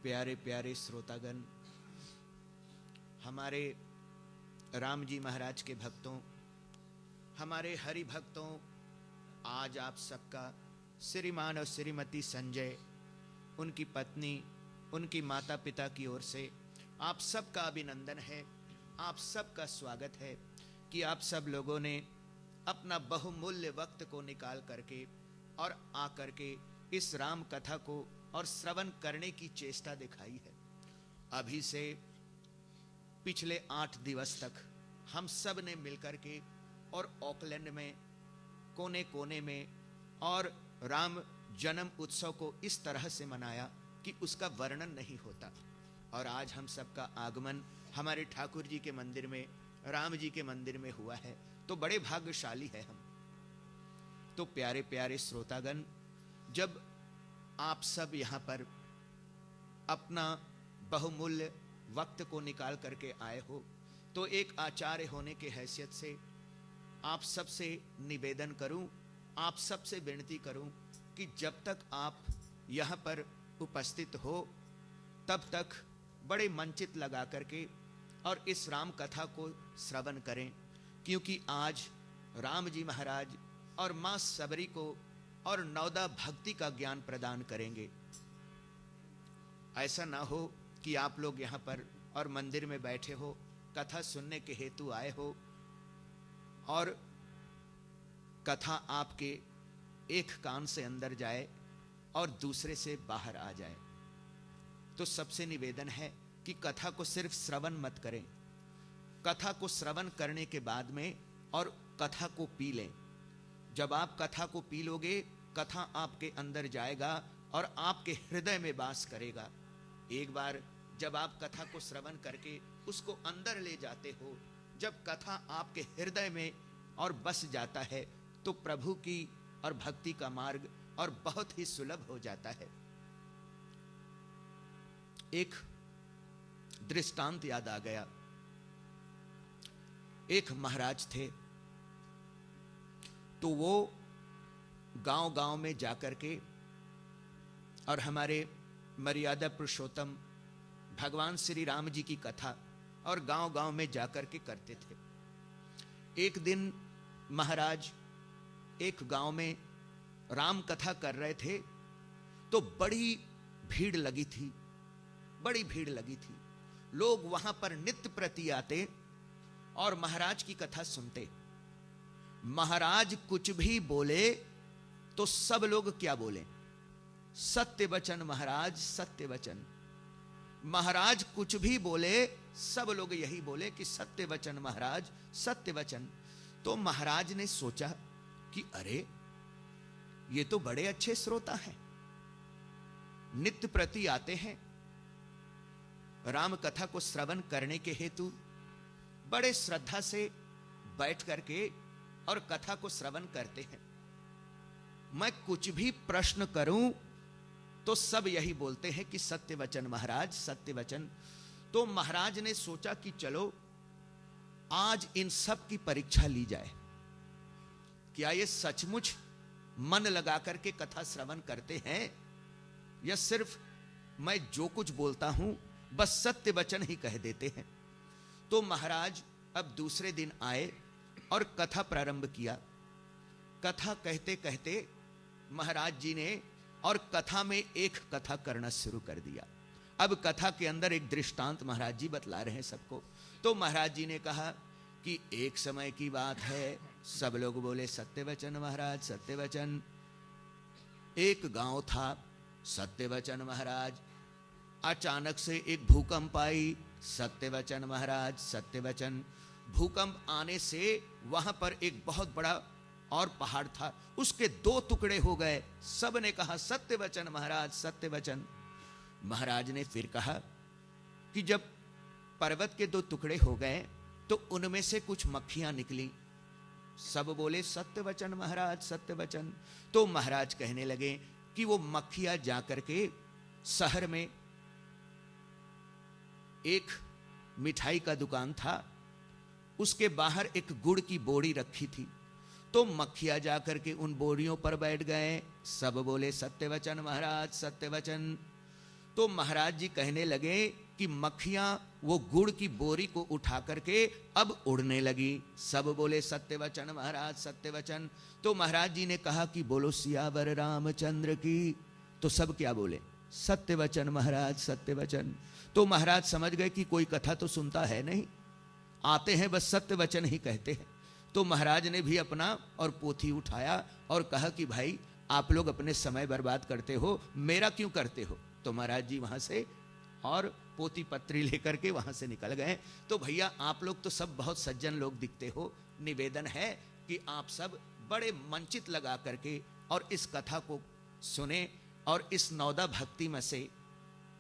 प्यारे प्यारे श्रोतागण, हमारे राम जी महाराज के भक्तों, हमारे हरि भक्तों, आज आप सबका श्रीमान और श्रीमती संजय, उनकी पत्नी, उनकी माता पिता की ओर से आप सबका अभिनंदन है। आप सबका स्वागत है कि आप सब लोगों ने अपना बहुमूल्य वक्त को निकाल करके और आकर के इस राम कथा को और श्रवण करने की चेष्टा दिखाई है। अभी से पिछले 8 दिवस तक हम सब ने मिलकर के और ऑकलैंड में कोने कोने में और राम जन्म उत्सव को इस तरह से मनाया कि उसका वर्णन नहीं होता। और आज हम सबका आगमन हमारे ठाकुर जी के मंदिर में, राम जी के मंदिर में हुआ है, तो बड़े भाग्यशाली है हम। तो प्यारे प्यारे श्रोतागण, जब आप सब यहाँ पर अपना बहुमूल्य वक्त को निकाल करके आए हो, तो एक आचार्य होने के हैसियत से आप सबसे निवेदन करूं, आप सबसे विनती करूं कि जब तक आप यहाँ पर उपस्थित हो तब तक बड़े मंचित लगा करके और इस राम कथा को श्रवण करें, क्योंकि आज राम जी महाराज और माँ सबरी को और नवदा भक्ति का ज्ञान प्रदान करेंगे। ऐसा ना हो कि आप लोग यहाँ पर और मंदिर में बैठे हो, कथा सुनने के हेतु आए हो और कथा आपके एक कान से अंदर जाए और दूसरे से बाहर आ जाए। तो सबसे निवेदन है कि कथा को सिर्फ श्रवण मत करें, कथा को श्रवण करने के बाद में और कथा को पी लें। जब आप कथा को पी लोगे, कथा आपके अंदर जाएगा और आपके हृदय में वास करेगा। एक बार जब आप कथा को श्रवण करके उसको अंदर ले जाते हो, जब कथा आपके हृदय में और बस जाता है, तो प्रभु की और भक्ति का मार्ग और बहुत ही सुलभ हो जाता है। एक दृष्टांत याद आ गया। एक महाराज थे, तो वो गांव-गांव में जाकर के और हमारे मर्यादा पुरुषोत्तम भगवान श्री राम जी की कथा और गांव-गांव में जाकर के करते थे। एक दिन महाराज एक गांव में राम कथा कर रहे थे, तो बड़ी भीड़ लगी थी, बड़ी भीड़ लगी थी। लोग वहां पर नित्य प्रति आते और महाराज की कथा सुनते। महाराज कुछ भी बोले तो सब लोग क्या बोले? सत्य वचन महाराज, सत्य वचन। महाराज कुछ भी बोले, सब लोग यही बोले कि सत्य वचन महाराज, सत्य वचन। तो महाराज ने सोचा कि अरे, ये तो बड़े अच्छे श्रोता हैं, नित्य प्रति आते हैं, राम कथा को श्रवण करने के हेतु बड़े श्रद्धा से बैठ करके और कथा को श्रवण करते हैं। मैं कुछ भी प्रश्न करूं तो सब यही बोलते हैं कि सत्य वचन महाराज, सत्य वचन। तो महाराज ने सोचा कि चलो आज इन सब की परीक्षा ली जाए। क्या ये सचमुच मन लगा करके कथा श्रवण करते हैं या सिर्फ मैं जो कुछ बोलता हूं बस सत्य वचन ही कह देते हैं? तो महाराज अब दूसरे दिन आए और कथा प्रारंभ किया। कथा कहते कहते महाराज जी ने और कथा में एक कथा करना शुरू कर दिया। अब कथा के अंदर एक दृष्टांत महाराज जी बतला रहे हैं सबको। तो महाराज जी ने कहा कि एक समय की बात है, सब लोग बोले सत्य वचन महाराज, सत्य वचन। एक गांव था, सत्य वचन महाराज। अचानक से एक भूकंप आई, सत्य वचन महाराज, सत्य वचन। भूकंप आने से वहां पर एक बहुत बड़ा और पहाड़ था, उसके 2 टुकड़े हो गए। सब ने कहा सत्य वचन महाराज, सत्य वचन। महाराज ने फिर कहा कि जब पर्वत के 2 टुकड़े हो गए तो उनमें से कुछ मक्खियां निकली। सब बोले सत्य वचन महाराज, सत्य वचन। तो महाराज कहने लगे कि वो मक्खियां जाकर के शहर में एक मिठाई का दुकान था, उसके बाहर एक गुड़ की बोरी रखी थी। तो मक्खियां जाकर के उन बोरियों पर बैठ गए। सब बोले सत्य वचन महाराज, सत्य वचन। तो महाराज जी कहने लगे कि मक्खियां वो गुड़ की बोरी को उठा करके अब उड़ने लगी। सब बोले सत्य वचन महाराज, सत्य वचन। तो महाराज जी ने कहा कि बोलो सियावर रामचंद्र की। तो सब क्या बोले? सत्य वचन महाराज, सत्य वचन। तो महाराज समझ गए कि कोई कथा तो सुनता है नहीं, आते हैं बस सत्य वचन ही कहते हैं। तो महाराज ने भी अपना और पोथी उठाया और कहा कि भाई आप लोग अपने समय बर्बाद करते हो, मेरा क्यों करते हो? तो महाराज जी वहां से और पोथी पत्री लेकर के वहां से निकल गए। तो भैया आप लोग तो सब बहुत सज्जन लोग दिखते हो, निवेदन है कि आप सब बड़े मंचित लगा करके और इस कथा को सुने और इस नौदा भक्ति में से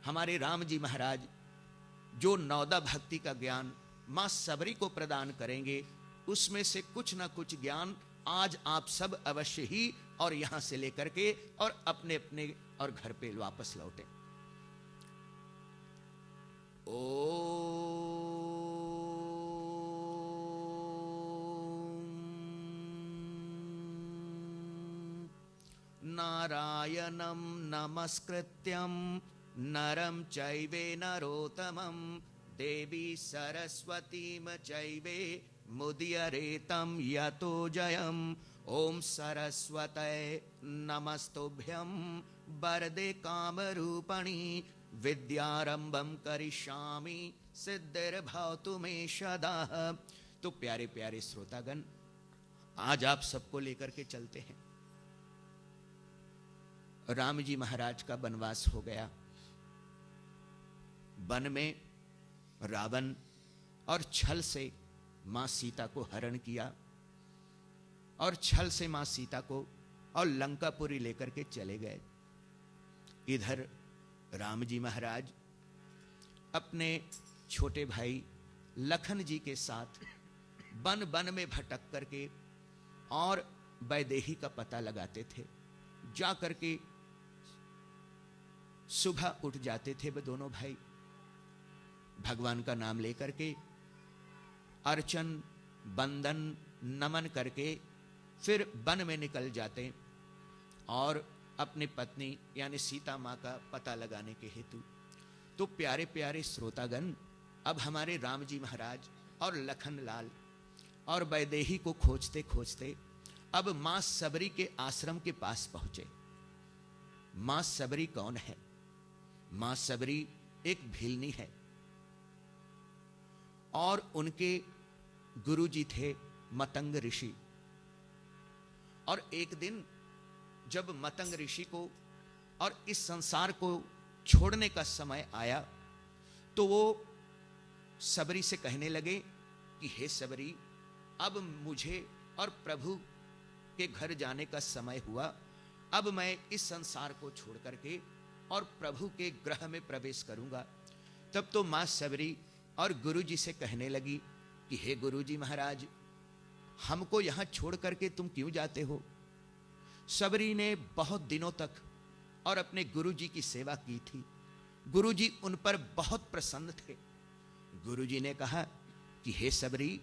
हमारे राम जी महाराज जो नौदा भक्ति का ज्ञान मां सबरी को प्रदान करेंगे, उसमें से कुछ ना कुछ ज्ञान आज आप सब अवश्य ही और यहां से लेकर के और अपने अपने और घर पे वापस लौटे। नारायणं नमस्कृत्यं नरं चैव नरोत्तमं देवी सरस्वतीं चैव मुदीयरेतं यतो जयम्। ओम सरस्वतये नमस्तुभ्यं वरदे कामरूपिणी विद्यारंभं करिष्यामि सिद्धिर्भवतु मे सदा। तो प्यारे प्यारे श्रोतागण, आज आप सबको लेकर के चलते हैं। राम जी महाराज का वनवास हो गया। वन में रावण और छल से मां सीता को हरण किया और छल से मां सीता को और लंकापुरी लेकर के चले गए। इधर राम जी महाराज अपने छोटे भाई लखन जी के साथ वन वन में भटक करके और वैदेही का पता लगाते थे। जा करके सुबह उठ जाते थे वे दोनों भाई, भगवान का नाम लेकर के अर्चन बंदन नमन करके फिर वन में निकल जाते और अपनी पत्नी यानी सीता माँ का पता लगाने के हेतु। तो प्यारे प्यारे श्रोतागण, अब हमारे राम जी महाराज और लखन लाल और वैदेही को खोजते खोजते अब मां सबरी के आश्रम के पास पहुंचे। मां सबरी कौन है? मां सबरी एक भिलनी है और उनके गुरुजी थे मतंग ऋषि। और एक दिन जब मतंग ऋषि को और इस संसार को छोड़ने का समय आया तो वो सबरी से कहने लगे कि हे सबरी, अब मुझे और प्रभु के घर जाने का समय हुआ। अब मैं इस संसार को छोड़ करके और प्रभु के ग्रह में प्रवेश करूंगा। तब तो मां सबरी और गुरुजी से कहने लगी कि हे गुरुजी महाराज, हमको यहां छोड़ करके तुम क्यों जाते हो? सबरी ने बहुत दिनों तक और अपने गुरुजी की सेवा की थी। गुरुजी उन पर बहुत प्रसन्न थे। गुरुजी ने कहा कि हे सबरी,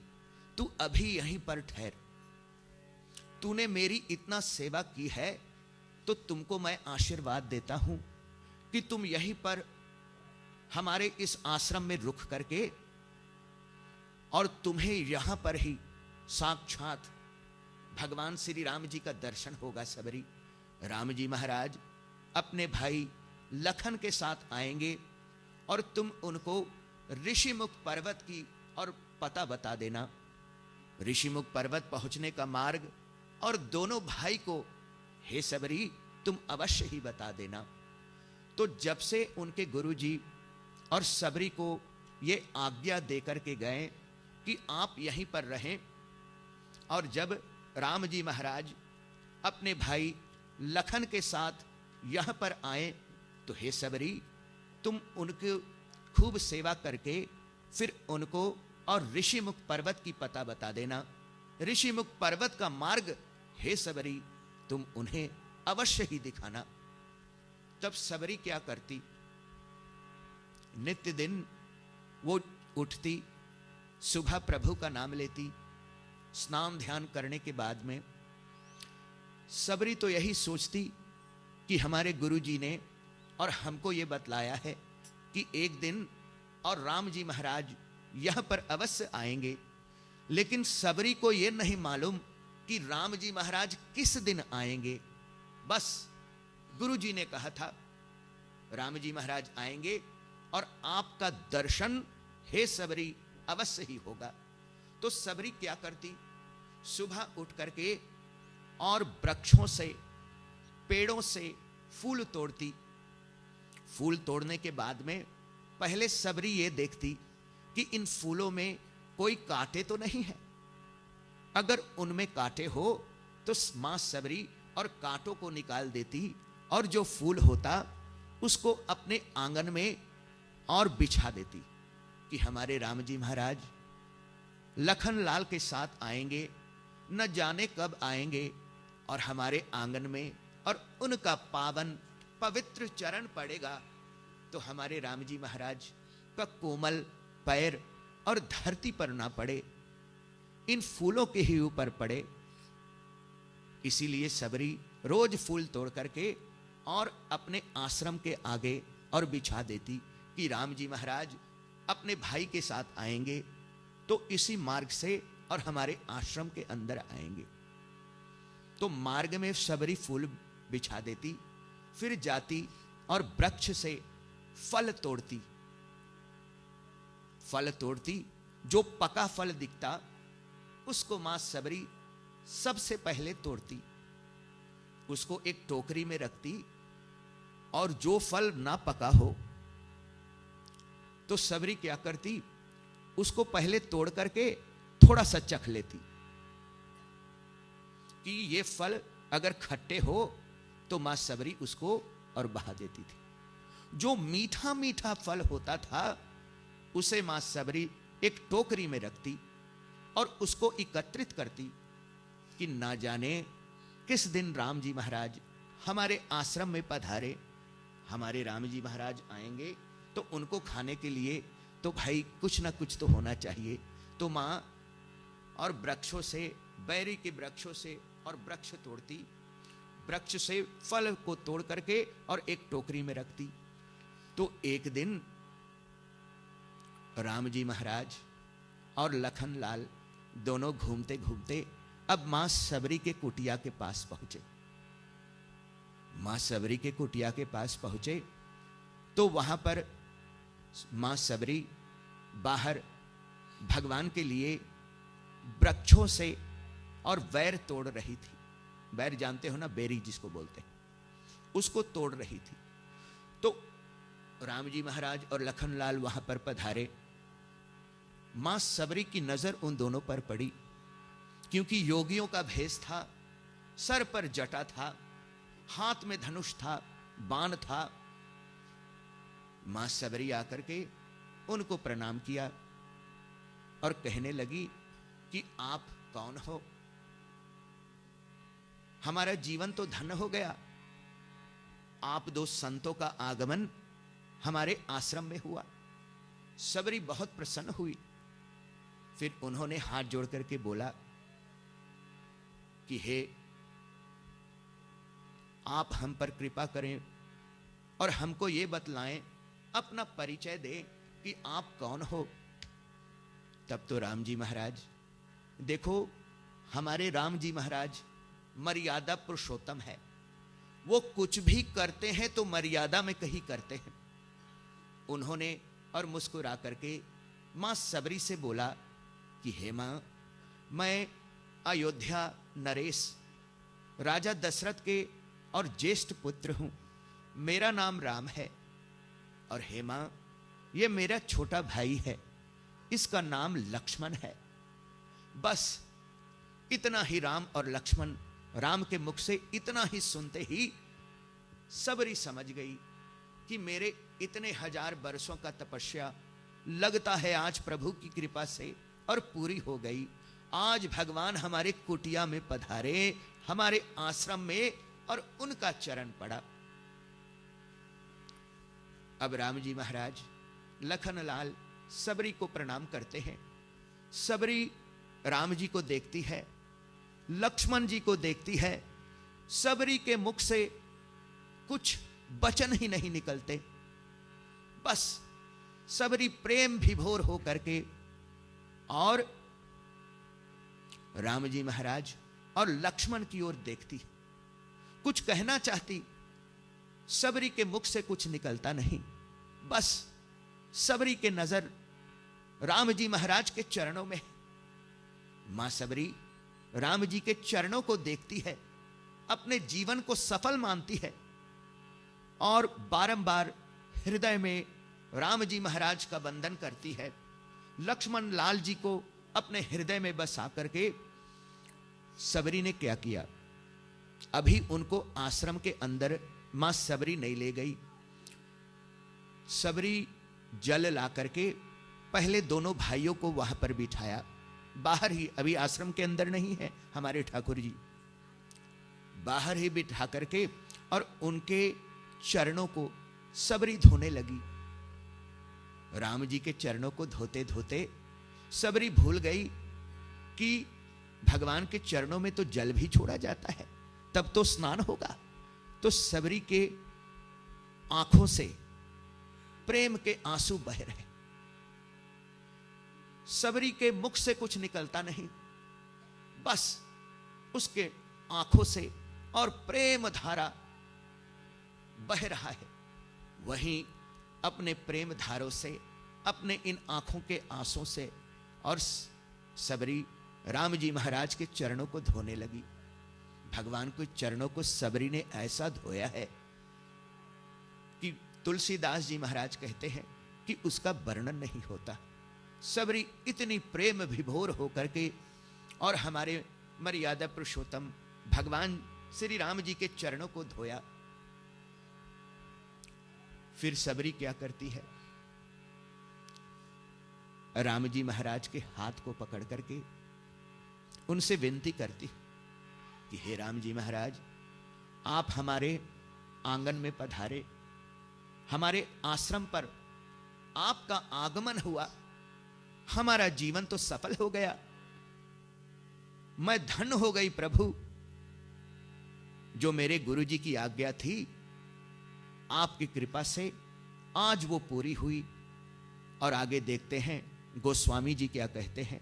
तू अभी यहीं पर ठहर। तूने मेरी इतना सेवा की है तो तुमको मैं आशीर्वाद देता हूं कि तुम यहीं पर हमारे इस आश्रम में रुक करके और तुम्हें यहां पर ही साक्षात भगवान श्री राम जी का दर्शन होगा। सबरी, राम जी महाराज अपने भाई लखन के साथ आएंगे और तुम उनको ऋषिमुख पर्वत की और पता बता देना। ऋषिमुख पर्वत पहुंचने का मार्ग और दोनों भाई को हे सबरी तुम अवश्य ही बता देना। तो जब से उनके गुरुजी और सबरी को ये आज्ञा देकर के गए कि आप यहीं पर रहें, और जब राम जी महाराज अपने भाई लखन के साथ यहां पर आए तो हे सबरी, तुम उनकी खूब सेवा करके फिर उनको और ऋषिमुख पर्वत की पता बता देना। ऋषिमुख पर्वत का मार्ग हे सबरी तुम उन्हें अवश्य ही दिखाना। तब सबरी क्या करती, नित्य दिन वो उठती, सुबह प्रभु का नाम लेती, स्नान ध्यान करने के बाद में सबरी तो यही सोचती कि हमारे गुरुजी ने और हमको ये बतलाया है कि एक दिन और राम जी महाराज यहां पर अवश्य आएंगे, लेकिन सबरी को यह नहीं मालूम कि राम जी महाराज किस दिन आएंगे। बस गुरु जी ने कहा था राम जी महाराज आएंगे और आपका दर्शन हे सबरी अवश्य ही होगा। तो सबरी क्या करती, सुबह उठ करके और वृक्षों से पेड़ों से फूल तोड़ती। फूल तोड़ने के बाद में पहले सबरी ये देखती कि इन फूलों में कोई कांटे तो नहीं है। अगर उनमें कांटे हो तो मां सबरी और कांटों को निकाल देती और जो फूल होता उसको अपने आंगन में और बिछा देती कि हमारे राम जी महाराज लखनलाल के साथ आएंगे, न जाने कब आएंगे और हमारे आंगन में, और उनका पावन पवित्र चरण पड़ेगा तो हमारे राम जी महाराज का कोमल पैर और धरती पर ना पड़े, इन फूलों के ही ऊपर पड़े। इसीलिए सबरी रोज फूल तोड़ करके और अपने आश्रम के आगे और बिछा देती कि राम जी महाराज अपने भाई के साथ आएंगे तो इसी मार्ग से और हमारे आश्रम के अंदर आएंगे। तो मार्ग में सबरी फूल बिछा देती, फिर जाती और वृक्ष से फल तोड़ती। फल तोड़ती, जो पका फल दिखता उसको मां सबरी सबसे पहले तोड़ती, उसको एक टोकरी में रखती, और जो फल ना पका हो तो सबरी क्या करती, उसको पहले तोड़ करके थोड़ा सा चख लेती कि ये फल अगर खट्टे हो तो मां सबरी उसको और बहा देती थी। जो मीठा मीठा फल होता था उसे मां सबरी एक टोकरी में रखती और उसको एकत्रित करती कि ना जाने किस दिन राम जी महाराज हमारे आश्रम में पधारे, हमारे राम जी महाराज आएंगे तो उनको खाने के लिए तो भाई कुछ ना कुछ तो होना चाहिए। तो मां और वृक्षों से, बैरी के वृक्षों से और वृक्ष तोड़ती, वृक्ष से फल को तोड़ करके और एक टोकरी में रखती। तो एक दिन राम जी महाराज और लखनलाल दोनों घूमते घूमते अब मां सबरी के कुटिया के पास पहुंचे। मां सबरी के कुटिया के पास पहुंचे तो वहां पर मां सबरी बाहर भगवान के लिए वृक्षों से और बैर तोड़ रही थी। बैर जानते हो ना, बेरी जिसको बोलते हैं, उसको तोड़ रही थी। तो राम जी महाराज और लखनलाल वहां पर पधारे। मां सबरी की नजर उन दोनों पर पड़ी, क्योंकि योगियों का भेष था, सर पर जटा था, हाथ में धनुष था, बाण था। मां सबरी आकर के उनको प्रणाम किया और कहने लगी कि आप कौन हो, हमारा जीवन तो धन्य हो गया, आप दो संतों का आगमन हमारे आश्रम में हुआ। सबरी बहुत प्रसन्न हुई। फिर उन्होंने हाथ जोड़ करके बोला कि हे, आप हम पर कृपा करें और हमको ये बतलाएं, अपना परिचय दें कि आप कौन हो। तब तो राम जी महाराज, देखो हमारे राम जी महाराज मर्यादा पुरुषोत्तम है, वो कुछ भी करते हैं तो मर्यादा में कहीं करते हैं। उन्होंने और मुस्कुरा करके मां सबरी से बोला कि हे मां, मैं अयोध्या नरेश राजा दशरथ के और ज्येष्ठ पुत्र हूं, मेरा नाम राम है। और हे मां, ये मेरा छोटा भाई है, इसका नाम लक्ष्मण है। बस इतना ही राम और लक्ष्मण, राम के मुख से इतना ही सुनते ही सबरी समझ गई कि मेरे इतने हजार वर्षों का तपस्या लगता है आज प्रभु की कृपा से और पूरी हो गई। आज भगवान हमारे कुटिया में पधारे, हमारे आश्रम में, और उनका चरण पड़ा। अब राम जी महाराज लखनलाल सबरी को प्रणाम करते हैं। सबरी राम जी को देखती है, लक्ष्मण जी को देखती है। सबरी के मुख से कुछ वचन ही नहीं निकलते। बस सबरी प्रेम विभोर हो करके और राम जी महाराज और लक्ष्मण की ओर देखती, कुछ कहना चाहती, सबरी के मुख से कुछ निकलता नहीं। बस सबरी के नजर राम जी महाराज के चरणों में। मां सबरी राम जी के चरणों को देखती है, अपने जीवन को सफल मानती है और बारंबार हृदय में राम जी महाराज का वंदन करती है। लक्ष्मण लाल जी को अपने हृदय में बसा करके सबरी ने क्या किया, अभी उनको आश्रम के अंदर मां सबरी नहीं ले गई। सबरी जल ला करके पहले दोनों भाइयों को वहां पर बिठाया, बाहर ही, अभी आश्रम के अंदर नहीं है हमारे ठाकुर जी, बाहर ही बिठा करके और उनके चरणों को सबरी धोने लगी। राम जी के चरणों को धोते धोते सबरी भूल गई कि भगवान के चरणों में तो जल भी छोड़ा जाता है, तब तो स्नान होगा। तो सबरी के आंखों से प्रेम के आंसू बह रहे, सबरी के मुख से कुछ निकलता नहीं, बस उसके आंखों से और प्रेम धारा बह रहा है। वहीं अपने प्रेम धारों से, अपने इन आंखों के आंसू से और सबरी राम जी महाराज के चरणों को धोने लगी। भगवान के चरणों को सबरी ने ऐसा धोया है कि तुलसीदास जी महाराज कहते हैं कि उसका वर्णन नहीं होता। सबरी इतनी प्रेम विभोर होकर के और हमारे मर्यादा पुरुषोत्तम भगवान श्री राम जी के चरणों को धोया। फिर सबरी क्या करती है, राम जी महाराज के हाथ को पकड़ करके उनसे विनती करती कि हे राम जी महाराज, आप हमारे आंगन में पधारे, हमारे आश्रम पर आपका आगमन हुआ, हमारा जीवन तो सफल हो गया, मैं धन्य हो गई प्रभु। जो मेरे गुरु जी की आज्ञा थी, आपकी कृपा से आज वो पूरी हुई। और आगे देखते हैं गोस्वामी जी क्या कहते हैं।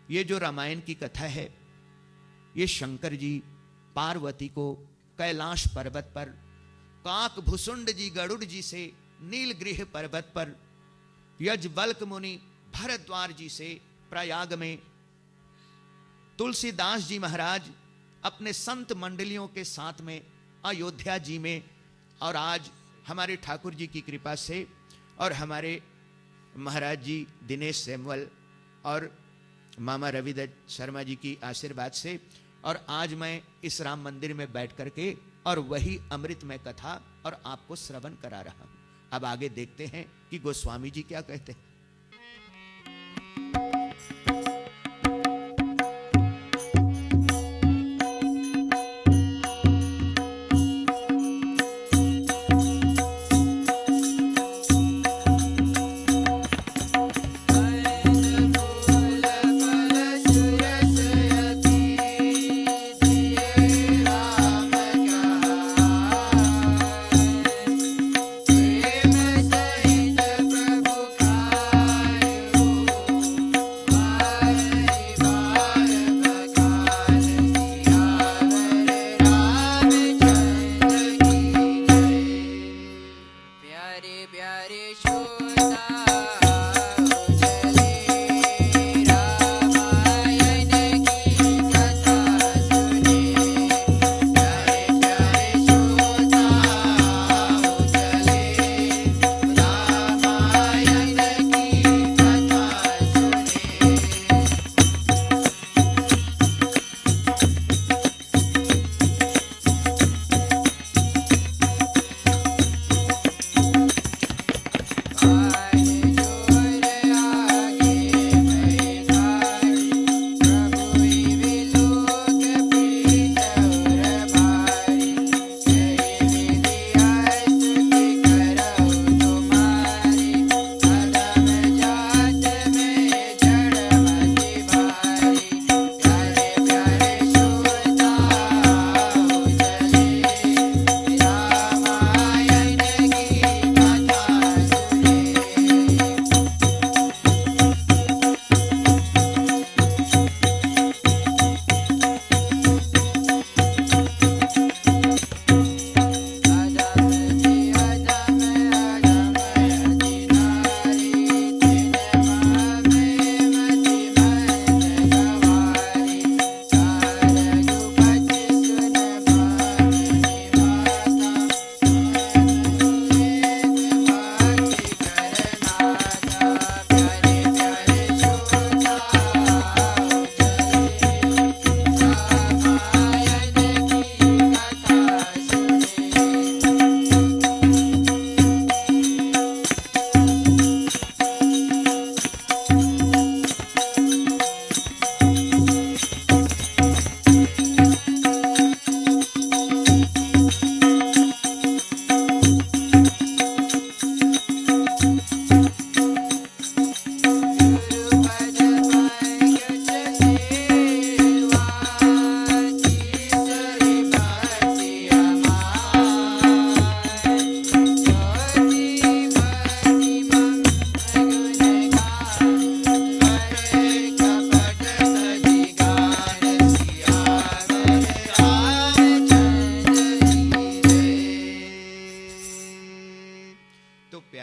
ये जो रामायण की कथा है, ये शंकर जी पार्वती को कैलाश पर्वत पर, काक भुसुंड जी गरुड़ जी से नीलगृह पर्वत पर, यजवल्क मुनि भरद्वाज जी से प्रयाग में, तुलसीदास जी महाराज अपने संत मंडलियों के साथ में अयोध्या जी में, और आज हमारे ठाकुर जी की कृपा से और हमारे महाराज जी दिनेश सेमवल और मामा रविदत्त शर्मा जी की आशीर्वाद से, और आज मैं इस राम मंदिर में बैठ करके और वही अमृतमय कथा और आपको श्रवण करा रहा हूं। अब आगे देखते हैं कि गोस्वामी जी क्या कहते हैं।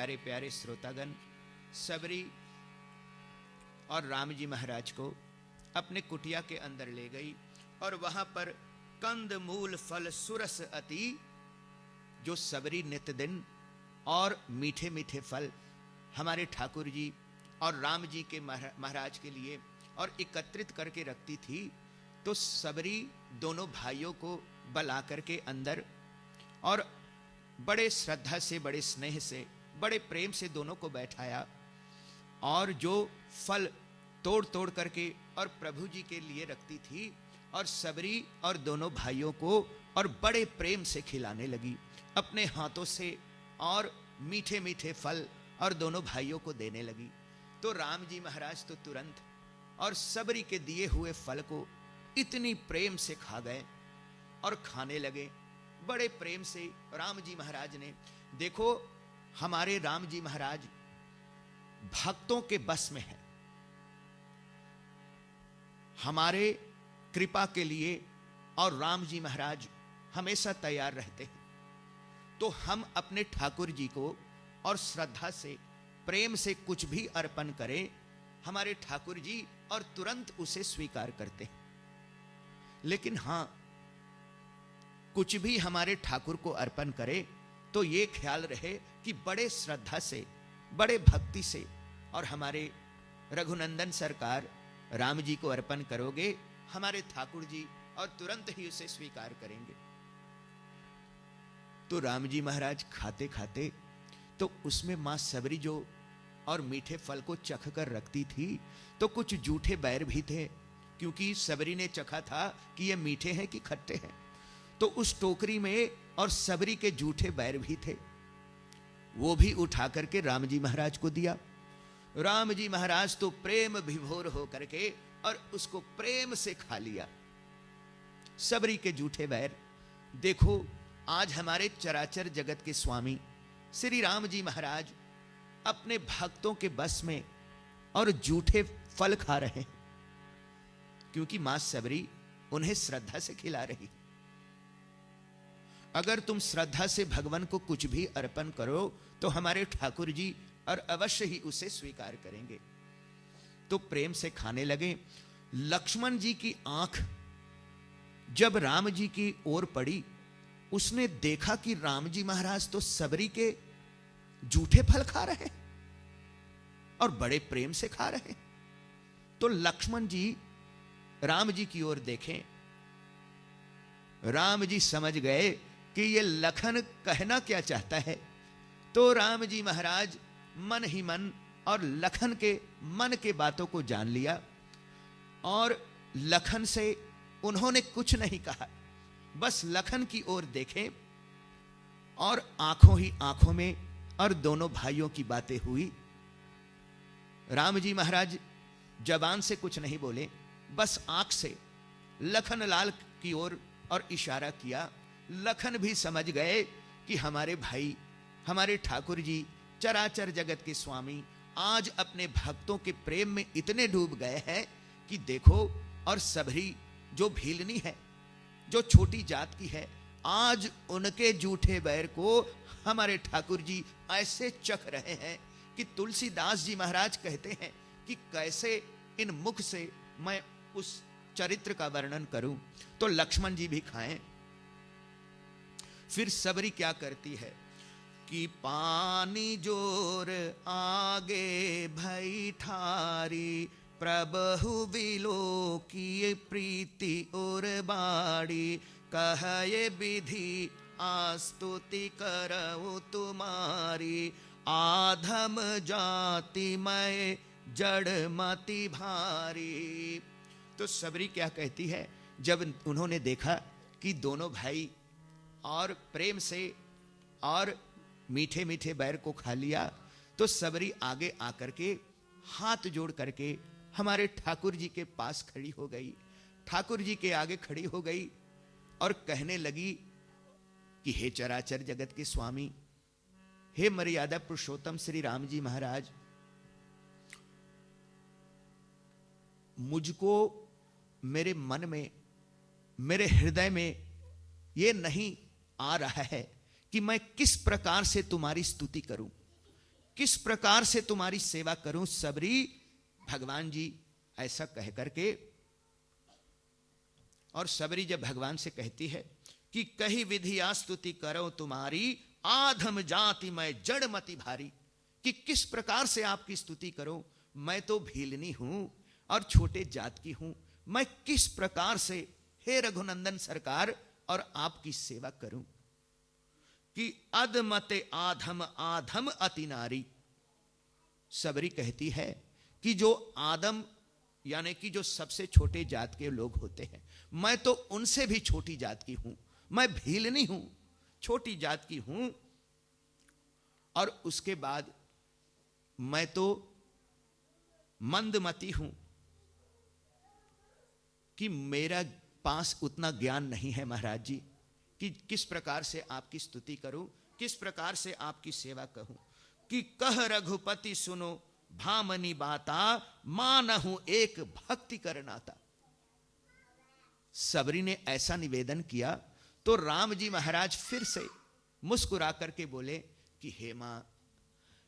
प्यारे प्यारे श्रोतागण, सबरी और राम जी महाराज को अपने कुटिया के अंदर ले गई और वहां पर कंद मूल फल सुरस अति, जो सबरी नित्य दिन और मीठे मीठे फल हमारे ठाकुर जी और राम जी के महाराज के लिए और एकत्रित करके रखती थी, तो सबरी दोनों भाइयों को बुला करके अंदर और बड़े श्रद्धा से, बड़े स्नेह से, बड़े प्रेम से दोनों को बैठाया और जो फल तोड़ तोड़ करके और प्रभु जी के लिए रखती थी और सबरी और दोनों भाइयों को और बड़े प्रेम से खिलाने लगी अपने हाथों से और मीठे मीठे फल और दोनों भाइयों को देने लगी। तो राम जी महाराज तो तुरंत और सबरी के दिए हुए फल को इतनी प्रेम से खा गए और खाने लगे बड़े प्रेम से। राम जी महाराज ने, देखो हमारे राम जी महाराज भक्तों के बस में है, हमारे कृपा के लिए और राम जी महाराज हमेशा तैयार रहते हैं। तो हम अपने ठाकुर जी को और श्रद्धा से, प्रेम से कुछ भी अर्पण करें, हमारे ठाकुर जी और तुरंत उसे स्वीकार करते हैं। लेकिन हां, कुछ भी हमारे ठाकुर को अर्पण करें तो ये ख्याल रहे कि बड़े श्रद्धा से, बड़े भक्ति से और हमारे रघुनंदन सरकार राम जी को अर्पण करोगे, हमारे ठाकुर जी और तुरंत ही उसे स्वीकार करेंगे। तो राम जी महाराज खाते खाते तो उसमें मां सबरी जो और मीठे फल को चख कर रखती थी, तो कुछ जूठे बैर भी थे, क्योंकि सबरी ने चखा था कि ये मीठे हैं कि खट्टे हैं। तो उस टोकरी में और सबरी के जूठे बैर भी थे, वो भी उठा करके राम जी महाराज को दिया। राम जी महाराज तो प्रेम विभोर हो करके और उसको प्रेम से खा लिया सबरी के जूठे बैर। देखो आज हमारे चराचर जगत के स्वामी श्री राम जी महाराज अपने भक्तों के बस में और जूठे फल खा रहे हैं, क्योंकि मां सबरी उन्हें श्रद्धा से खिला रही। अगर तुम श्रद्धा से भगवान को कुछ भी अर्पण करो तो हमारे ठाकुर जी और अवश्य ही उसे स्वीकार करेंगे। तो प्रेम से खाने लगे। लक्ष्मण जी की आंख जब राम जी की ओर पड़ी, उसने देखा कि राम जी महाराज तो सबरी के जूठे फल खा रहे हैं और बड़े प्रेम से खा रहे हैं। तो लक्ष्मण जी राम जी की ओर देखें, राम जी समझ गए कि ये लखन कहना क्या चाहता है। तो राम जी महाराज मन ही मन और लखन के मन के बातों को जान लिया और लखन से उन्होंने कुछ नहीं कहा, बस लखन की ओर देखे और आंखों ही आंखों में और दोनों भाइयों की बातें हुई। राम जी महाराज जबान से कुछ नहीं बोले, बस आंख से लखन लाल की ओर और इशारा किया। लखन भी समझ गए कि हमारे भाई, हमारे ठाकुर जी चराचर जगत के स्वामी आज अपने भक्तों के प्रेम में इतने डूब गए हैं कि देखो, और सबरी जो भीलनी है, जो छोटी जात की है, आज उनके जूठे बैर को हमारे ठाकुर जी ऐसे चख रहे हैं कि तुलसीदास जी महाराज कहते हैं कि कैसे इन मुख से मैं उस चरित्र का वर्णन करूं। तो लक्ष्मण जी भी खाएं। फिर सबरी क्या करती है कि पानी जोर आगे भई ठारी, प्रभु विलो की प्रीति और बाड़ी, कहे विधि आस्तुति करऊं तुम्हारी, आधम जाति मैं जड़ मति भारी। तो सबरी क्या कहती है, जब उन्होंने देखा कि दोनों भाई और प्रेम से और मीठे मीठे बैर को खा लिया, तो सबरी आगे आकर के हाथ जोड़ करके हमारे ठाकुर जी के पास खड़ी हो गई, ठाकुर जी के आगे खड़ी हो गई और कहने लगी कि हे चराचर जगत के स्वामी, हे मर्यादा पुरुषोत्तम श्री राम जी महाराज, मुझको मेरे मन में, मेरे हृदय में यह नहीं आ रहा है कि मैं किस प्रकार से तुम्हारी स्तुति करूं, किस प्रकार से तुम्हारी सेवा करूं सबरी। भगवान जी ऐसा कह करके, और सबरी जब भगवान से कहती है कि कही विधिया स्तुति करो तुम्हारी, आधम जाति मैं जड़मति भारी, कि किस प्रकार से आपकी स्तुति करो, मैं तो भीलनी हूं और छोटे जात की हूं, मैं किस प्रकार से हे रघुनंदन सरकार और आपकी सेवा करूं। कि अधमते आधम आधम अति नारी। सबरी कहती है कि जो आदम यानी कि जो सबसे छोटे जात के लोग होते हैं, मैं तो उनसे भी छोटी जात की हूं, मैं भीलनी हूं, छोटी जात की हूं। और उसके बाद मैं तो मंदमती हूं कि मेरा पास उतना ज्ञान नहीं है महाराज जी कि किस प्रकार से आपकी स्तुति करूं, किस प्रकार से आपकी सेवा कहूं। कि कह रघुपति सुनो भामनी बाता, मानहु एक भक्ति करनाता। सबरी ने ऐसा निवेदन किया तो राम जी महाराज फिर से मुस्कुरा करके बोले कि हे मां,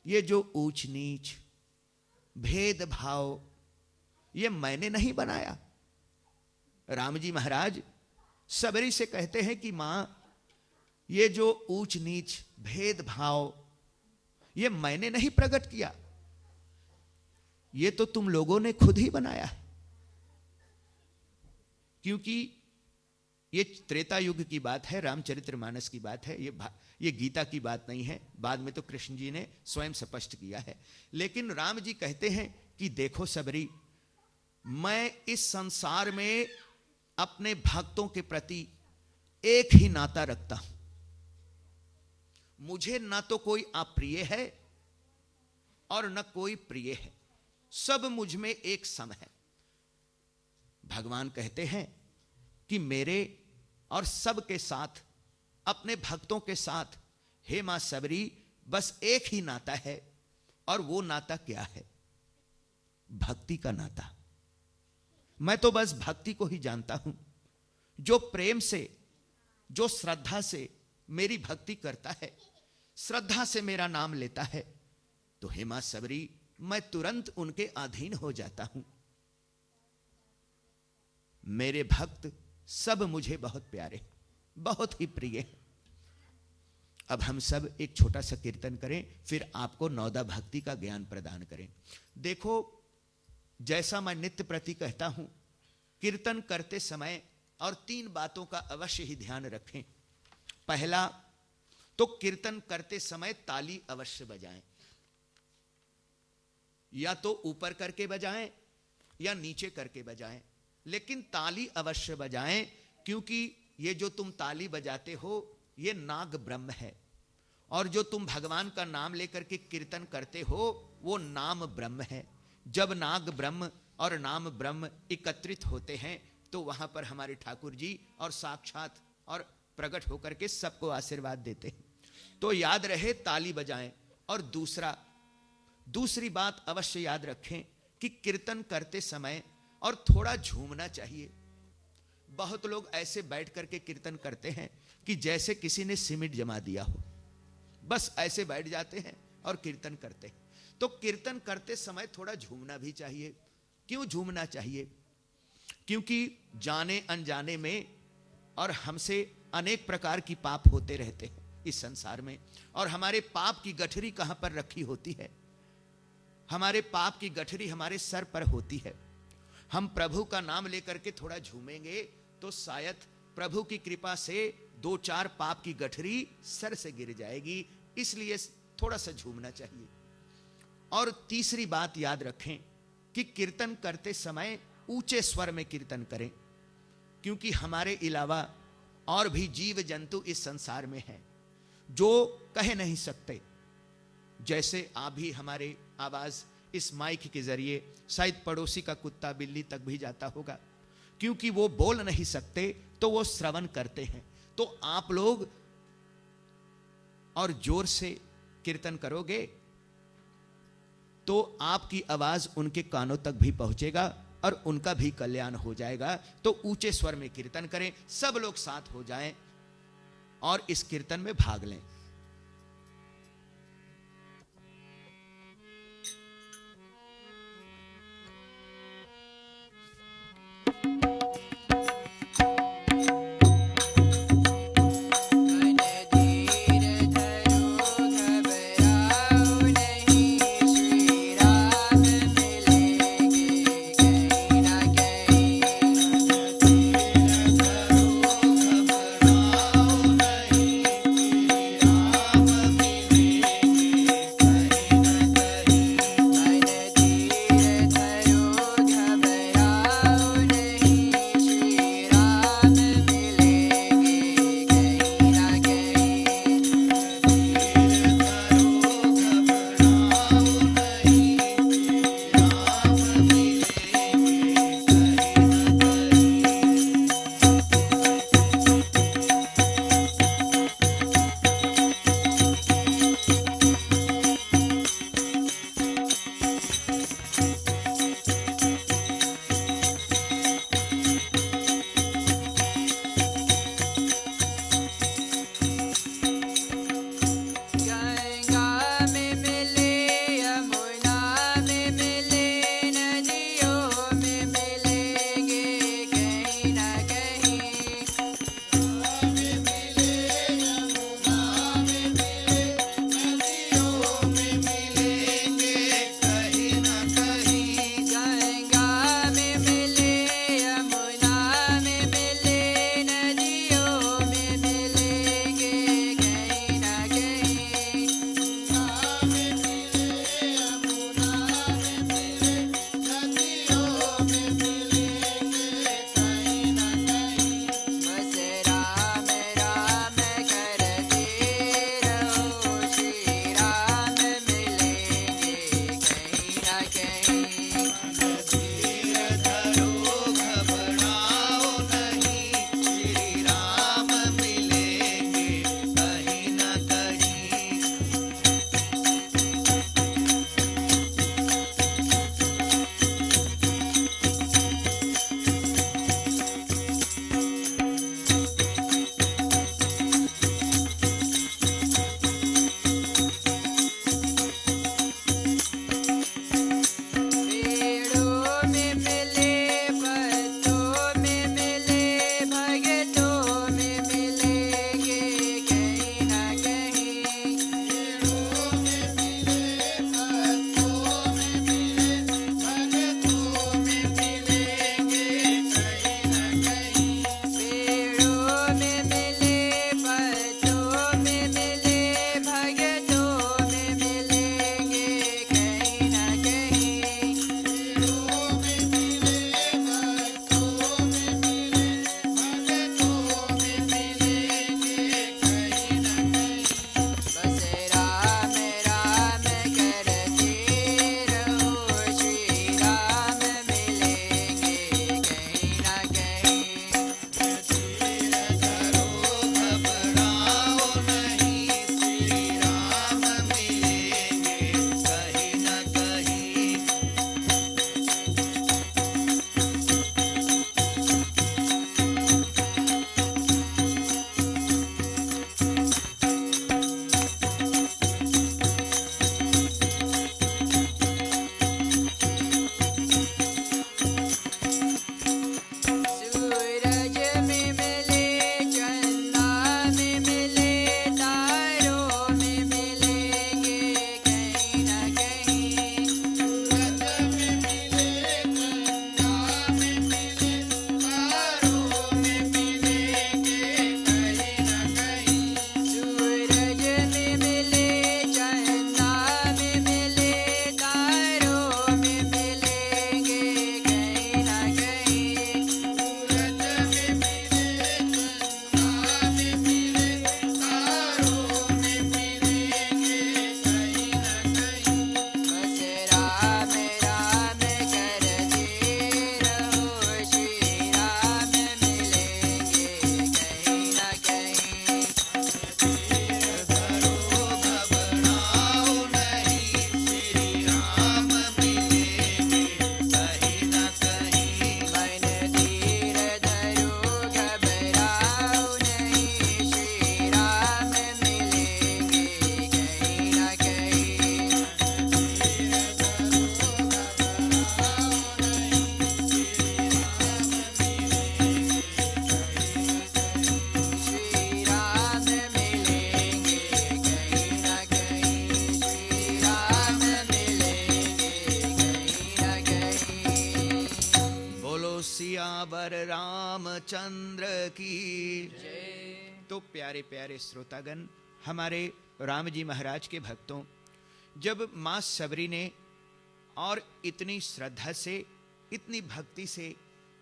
ये जो ऊंच नीच भेदभाव ये मैंने नहीं बनाया। राम जी महाराज सबरी से कहते हैं कि मां, ये जो ऊंच नीच भेदभाव ये मैंने नहीं प्रकट किया, ये तो तुम लोगों ने खुद ही बनाया है। क्योंकि ये त्रेता युग की बात है, रामचरितमानस की बात है, ये गीता की बात नहीं है। बाद में तो कृष्ण जी ने स्वयं स्पष्ट किया है। लेकिन राम जी कहते हैं कि देखो सबरी, मैं इस संसार में अपने भक्तों के प्रति एक ही नाता रखता हूं। मुझे न तो कोई अप्रिय है और न कोई प्रिय है, सब मुझ में एक सम है। भगवान कहते हैं कि मेरे और सबके साथ, अपने भक्तों के साथ हे मां सबरी बस एक ही नाता है। और वो नाता क्या है? भक्ति का नाता। मैं तो बस भक्ति को ही जानता हूं। जो प्रेम से, जो श्रद्धा से मेरी भक्ति करता है, श्रद्धा से मेरा नाम लेता है, तो हे मां सबरी मैं तुरंत उनके अधीन हो जाता हूं। मेरे भक्त सब मुझे बहुत प्यारे, बहुत ही प्रिय हैं। अब हम सब एक छोटा सा कीर्तन करें, फिर आपको नौदा भक्ति का ज्ञान प्रदान करें। देखो, जैसा मैं नित्य प्रति कहता हूं, कीर्तन करते समय और 3 बातों का अवश्य ही ध्यान रखें। पहला तो कीर्तन करते समय ताली अवश्य बजाएं, या तो ऊपर करके बजाएं या नीचे करके बजाएं, लेकिन ताली अवश्य बजाएं। क्योंकि ये जो तुम ताली बजाते हो ये नाग ब्रह्म है, और जो तुम भगवान का नाम लेकर के कीर्तन करते हो वो नाम ब्रह्म है। जब नाग ब्रह्म और नाम ब्रह्म एकत्रित होते हैं तो वहां पर हमारे ठाकुर जी और साक्षात और प्रकट होकर के सबको आशीर्वाद देते हैं। तो याद रहे ताली बजाएं। और दूसरी बात अवश्य याद रखें कि कीर्तन करते समय और थोड़ा झूमना चाहिए। बहुत लोग ऐसे बैठ करके कीर्तन करते हैं कि जैसे किसी ने सीमेंट जमा दिया हो, बस ऐसे बैठ जाते हैं और कीर्तन करते हैं। तो कीर्तन करते समय थोड़ा झूमना भी चाहिए। क्यों झूमना चाहिए? क्योंकि जाने अनजाने में और हमसे अनेक प्रकार की पाप होते रहते हैं इस संसार में, और हमारे पाप की गठरी कहां पर रखी होती है? हमारे पाप की गठरी हमारे सर पर होती है। हम प्रभु का नाम लेकर के थोड़ा झूमेंगे तो शायद प्रभु की कृपा से 2-4 पाप की गठरी सर से गिर जाएगी। इसलिए थोड़ा सा झूमना चाहिए। और तीसरी बात याद रखें कि कीर्तन करते समय ऊंचे स्वर में कीर्तन करें, क्योंकि हमारे अलावा और भी जीव जंतु इस संसार में हैं जो कह नहीं सकते। जैसे आप भी हमारे आवाज इस माइक के जरिए शायद पड़ोसी का कुत्ता बिल्ली तक भी जाता होगा, क्योंकि वो बोल नहीं सकते तो वो श्रवण करते हैं। तो आप लोग और जोर से कीर्तन करोगे तो आपकी आवाज उनके कानों तक भी पहुंचेगा और उनका भी कल्याण हो जाएगा। तो ऊंचे स्वर में कीर्तन करें, सब लोग साथ हो जाएं और इस कीर्तन में भाग लें। रामचंद्र की जय। तो प्यारे प्यारे श्रोतागण, हमारे राम जी महाराज के भक्तों, जब माँ सबरी ने और इतनी श्रद्धा से, इतनी भक्ति से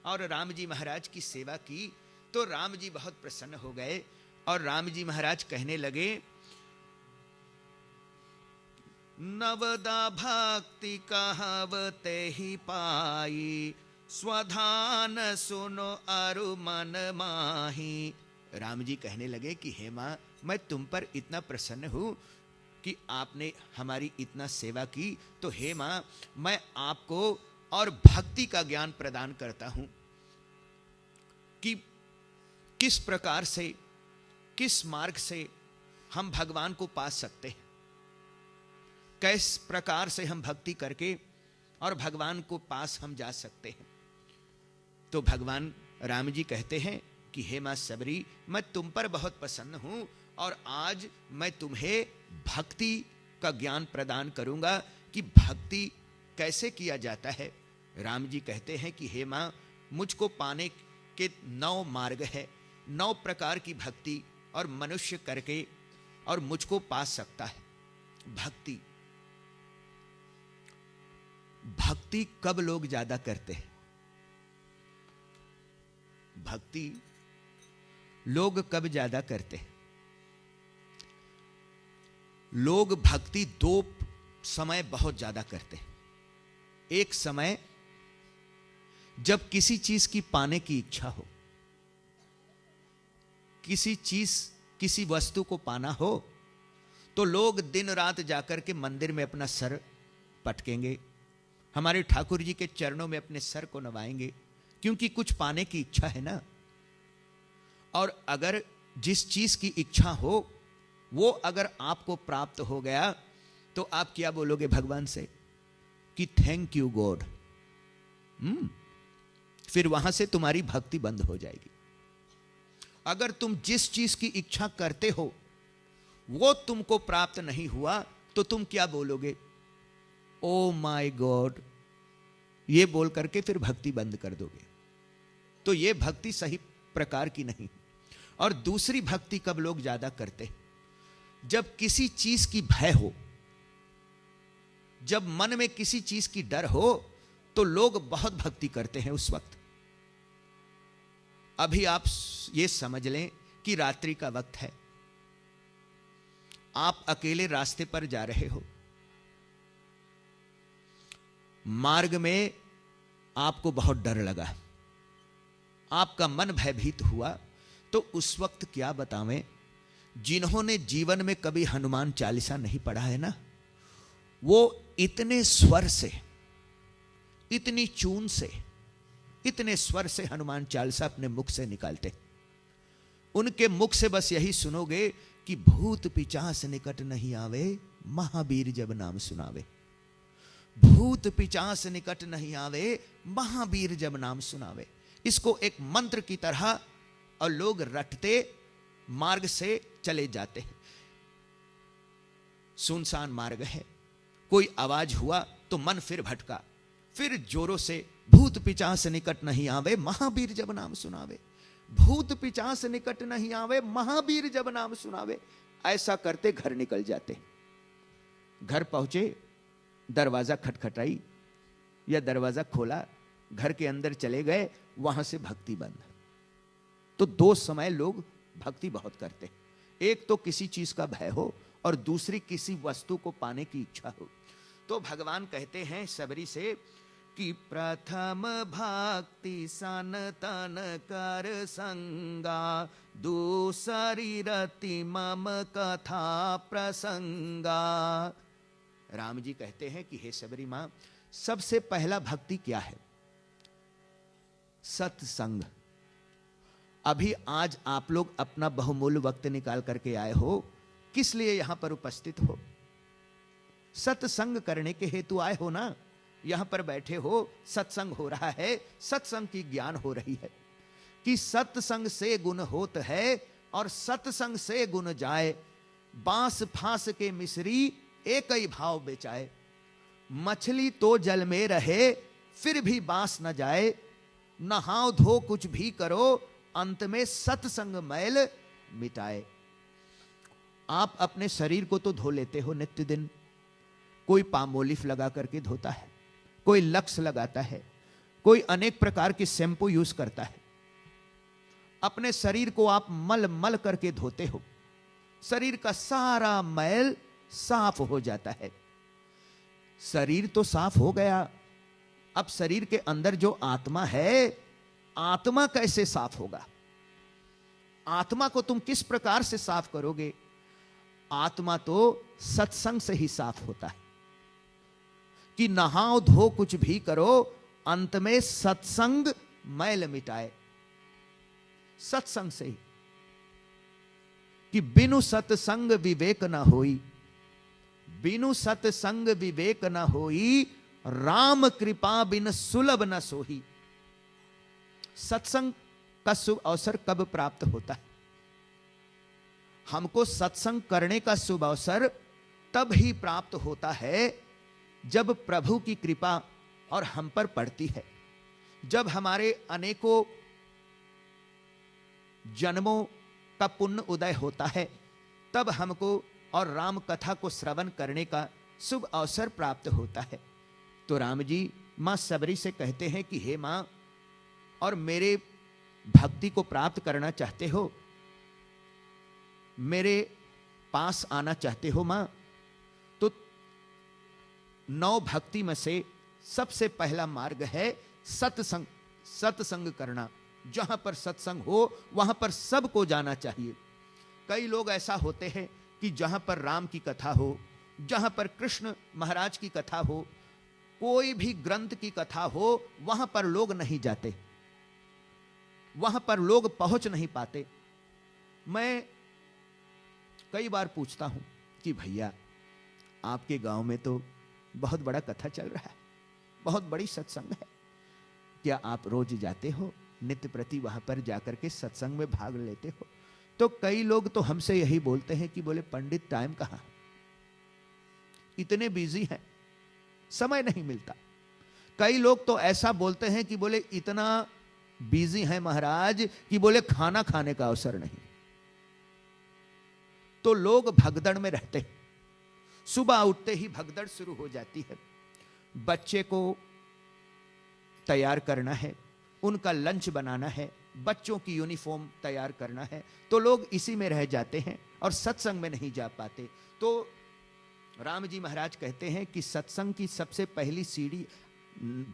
और राम जी महाराज की सेवा की, तो राम जी बहुत प्रसन्न हो गए और राम जी महाराज कहने लगे, नवदा भक्ति कहावते ही पाई, स्वधान सुनो अरु मन माही। राम जी कहने लगे कि हे माँ, मैं तुम पर इतना प्रसन्न हूं कि आपने हमारी इतना सेवा की, तो हे माँ, मैं आपको और भक्ति का ज्ञान प्रदान करता हूं कि किस प्रकार से, किस मार्ग से हम भगवान को पा सकते हैं, किस प्रकार से हम भक्ति करके और भगवान को पास हम जा सकते हैं। तो भगवान राम जी कहते हैं कि हे मां सबरी, मैं तुम पर बहुत प्रसन्न हूं और आज मैं तुम्हें भक्ति का ज्ञान प्रदान करूंगा कि भक्ति कैसे किया जाता है। राम जी कहते हैं कि हे मां, मुझको पाने के 9 मार्ग है, 9 प्रकार की भक्ति और मनुष्य करके और मुझको पा सकता है। भक्ति भक्ति कब लोग ज्यादा करते हैं? भक्ति लोग कब ज्यादा करते हैं? लोग भक्ति 2 समय बहुत ज्यादा करते हैं। एक समय जब किसी चीज की पाने की इच्छा हो, किसी चीज, किसी वस्तु को पाना हो, तो लोग दिन रात जाकर के मंदिर में अपना सर पटकेंगे, हमारे ठाकुर जी के चरणों में अपने सर को नवाएंगे, क्योंकि कुछ पाने की इच्छा है ना। और अगर जिस चीज की इच्छा हो वो अगर आपको प्राप्त हो गया, तो आप क्या बोलोगे भगवान से कि थैंक यू गॉड। फिर वहां से तुम्हारी भक्ति बंद हो जाएगी। अगर तुम जिस चीज की इच्छा करते हो वो तुमको प्राप्त नहीं हुआ, तो तुम क्या बोलोगे? ओ माय गॉड, ये बोल करके फिर भक्ति बंद कर दोगे। तो ये भक्ति सही प्रकार की नहीं। और दूसरी भक्ति कब लोग ज्यादा करते? जब किसी चीज की भय हो, जब मन में किसी चीज की डर हो, तो लोग बहुत भक्ति करते हैं उस वक्त। अभी आप ये समझ लें कि रात्रि का वक्त है, आप अकेले रास्ते पर जा रहे हो, मार्ग में आपको बहुत डर लगा, आपका मन भयभीत हुआ, तो उस वक्त क्या बतावें, जिन्होंने जीवन में कभी हनुमान चालीसा नहीं पढ़ा है ना, वो इतने स्वर से, इतनी चून से, इतने स्वर से हनुमान चालीसा अपने मुख से निकालते। उनके मुख से बस यही सुनोगे कि भूत पिचास निकट नहीं आवे, महावीर जब नाम सुनावे। भूत पिचास निकट नहीं आवे, महावीर जब नाम सुनावे। इसको एक मंत्र की तरह और लोग रटते मार्ग से चले जाते हैं। सुनसान मार्ग है, कोई आवाज हुआ तो मन फिर भटका, फिर जोरों से भूत पिचास निकट नहीं आवे, महावीर जब नाम सुनावे। भूत पिचास निकट नहीं आवे, महावीर जब नाम सुनावे। ऐसा करते घर निकल जाते। घर पहुंचे, दरवाजा खटखटाई या दरवाजा खोला, घर के अंदर चले गए, वहां से भक्ति बंद। तो 2 समय लोग भक्ति बहुत करते। एक तो किसी चीज का भय हो और दूसरी किसी वस्तु को पाने की इच्छा हो। तो भगवान कहते हैं सबरी से कि प्रथम भक्ति सनतन कर संगा, दूसरी रति मम कथा प्रसंगा। राम जी कहते हैं कि हे सबरी मां, सबसे पहला भक्ति क्या है? सत्संग। अभी आज आप लोग अपना बहुमूल्य वक्त निकाल करके आए हो, किस लिए यहां पर उपस्थित हो? सत्संग करने के हेतु आए हो ना। यहां पर बैठे हो, सत्संग हो रहा है, सत्संग की ज्ञान हो रही है कि सत्संग से गुण होत है और सत्संग से गुण जाए। बांस फांस के मिश्री एक ही भाव बेचाए। मछली तो जल में रहे फिर भी बांस न जाए। नहाओ धो कुछ भी करो अंत में सत्संग मैल मिटाए। आप अपने शरीर को तो धो लेते हो नित्य दिन, कोई पामोलिफ लगा करके धोता है, कोई लक्स लगाता है, कोई अनेक प्रकार के शैम्पू यूज करता है। अपने शरीर को आप मल मल करके धोते हो, शरीर का सारा मैल साफ हो जाता है। शरीर तो साफ हो गया, अब शरीर के अंदर जो आत्मा है, आत्मा कैसे साफ होगा? आत्मा को तुम किस प्रकार से साफ करोगे? आत्मा तो सत्संग से ही साफ होता है। कि नहाओ धो कुछ भी करो, अंत में सत्संग मैल मिटाए। सत्संग से ही, कि बिनु सत्संग विवेक न होई, बिनु सत्संग विवेक न होई, राम कृपा बिन सुलभ न सोही। सत्संग का शुभ अवसर कब प्राप्त होता है? हमको सत्संग करने का शुभ अवसर तब ही प्राप्त होता है जब प्रभु की कृपा और हम पर पड़ती है, जब हमारे अनेकों जन्मों का पुण्य उदय होता है, तब हमको और राम कथा को श्रवण करने का शुभ अवसर प्राप्त होता है। तो राम जी मां सबरी से कहते हैं कि हे मां, और मेरे भक्ति को प्राप्त करना चाहते हो, मेरे पास आना चाहते हो मां, तो 9 भक्ति में से सबसे पहला मार्ग है सत्संग। सत्संग करना, जहां पर सत्संग हो वहां पर सबको जाना चाहिए। कई लोग ऐसा होते हैं कि जहां पर राम की कथा हो, जहां पर कृष्ण महाराज की कथा हो, कोई भी ग्रंथ की कथा हो, वहां पर लोग नहीं जाते, वहां पर लोग पहुंच नहीं पाते। मैं कई बार पूछता हूं कि भैया, आपके गांव में तो बहुत बड़ा कथा चल रहा है, बहुत बड़ी सत्संग है, क्या आप रोज जाते हो, नित्य प्रति वहां पर जाकर के सत्संग में भाग लेते हो? तो कई लोग तो हमसे यही बोलते हैं कि बोले पंडित टाइम कहां, इतने बिजी हैं, समय नहीं मिलता। कई लोग तो ऐसा बोलते हैं कि बोले इतना बिजी है महाराज कि बोले खाना खाने का अवसर नहीं। तो लोग भगदड़ में रहते हैं, सुबह उठते ही भगदड़ शुरू हो जाती है। बच्चे को तैयार करना है, उनका लंच बनाना है, बच्चों की यूनिफॉर्म तैयार करना है, तो लोग इसी में रह जाते हैं और सत्संग में नहीं जा पाते। तो राम जी महाराज कहते हैं कि सत्संग की सबसे पहली सीढ़ी,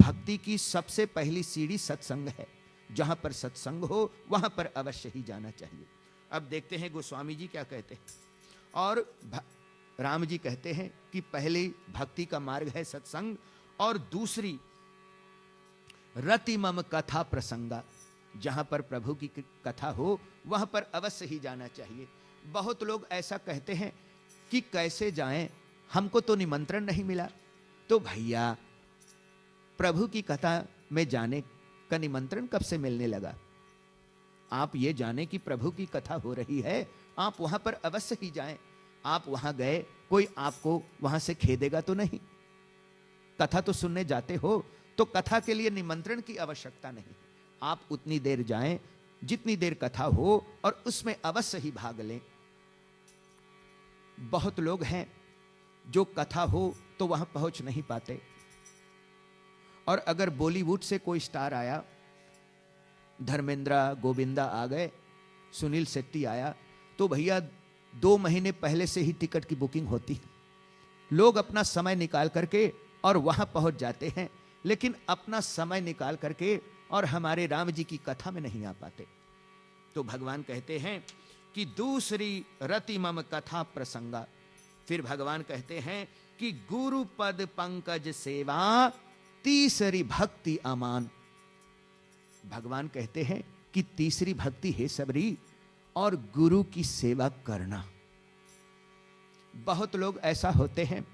भक्ति की सबसे पहली सीढ़ी सत्संग है। जहां पर सत्संग हो वहां पर अवश्य ही जाना चाहिए। अब देखते हैं गोस्वामी जी क्या कहते हैं। और राम जी कहते हैं कि पहली भक्ति का मार्ग है सत्संग, और दूसरी रति मम कथा प्रसंगा, जहां पर प्रभु की कथा हो वहां पर अवश्य ही जाना चाहिए। बहुत लोग ऐसा कहते हैं कि कैसे जाएं, हमको तो निमंत्रण नहीं मिला। तो भैया, प्रभु की कथा में जाने का निमंत्रण कब से मिलने लगा? आप ये जाने कि प्रभु की कथा हो रही है, आप वहां पर अवश्य ही जाएं। आप वहां गए, कोई आपको वहां से खेदेगा तो नहीं। कथा तो सुनने जाते हो, तो कथा के लिए निमंत्रण की आवश्यकता नहीं। आप उतनी देर जाएं जितनी देर कथा हो, और उसमें अवश्य ही भाग लें। बहुत लोग हैं जो कथा हो तो वहां पहुंच नहीं पाते, और अगर बॉलीवुड से कोई स्टार आया, धर्मेंद्र, गोविंदा आ गए, सुनील शेट्टी आया, तो भैया 2 महीने पहले से ही टिकट की बुकिंग होती है। लोग अपना समय निकाल करके और वहां पहुंच जाते हैं, लेकिन अपना समय निकाल करके और हमारे राम जी की कथा में नहीं आ पाते। तो भगवान कहते हैं कि दूसरी रति मम कथा प्रसंगा। फिर भगवान कहते हैं कि गुरु पद पंकज सेवा, तीसरी भक्ति अमान। भगवान कहते हैं कि तीसरी भक्ति है सबरी, और गुरु की सेवा करना। बहुत लोग ऐसा होते हैं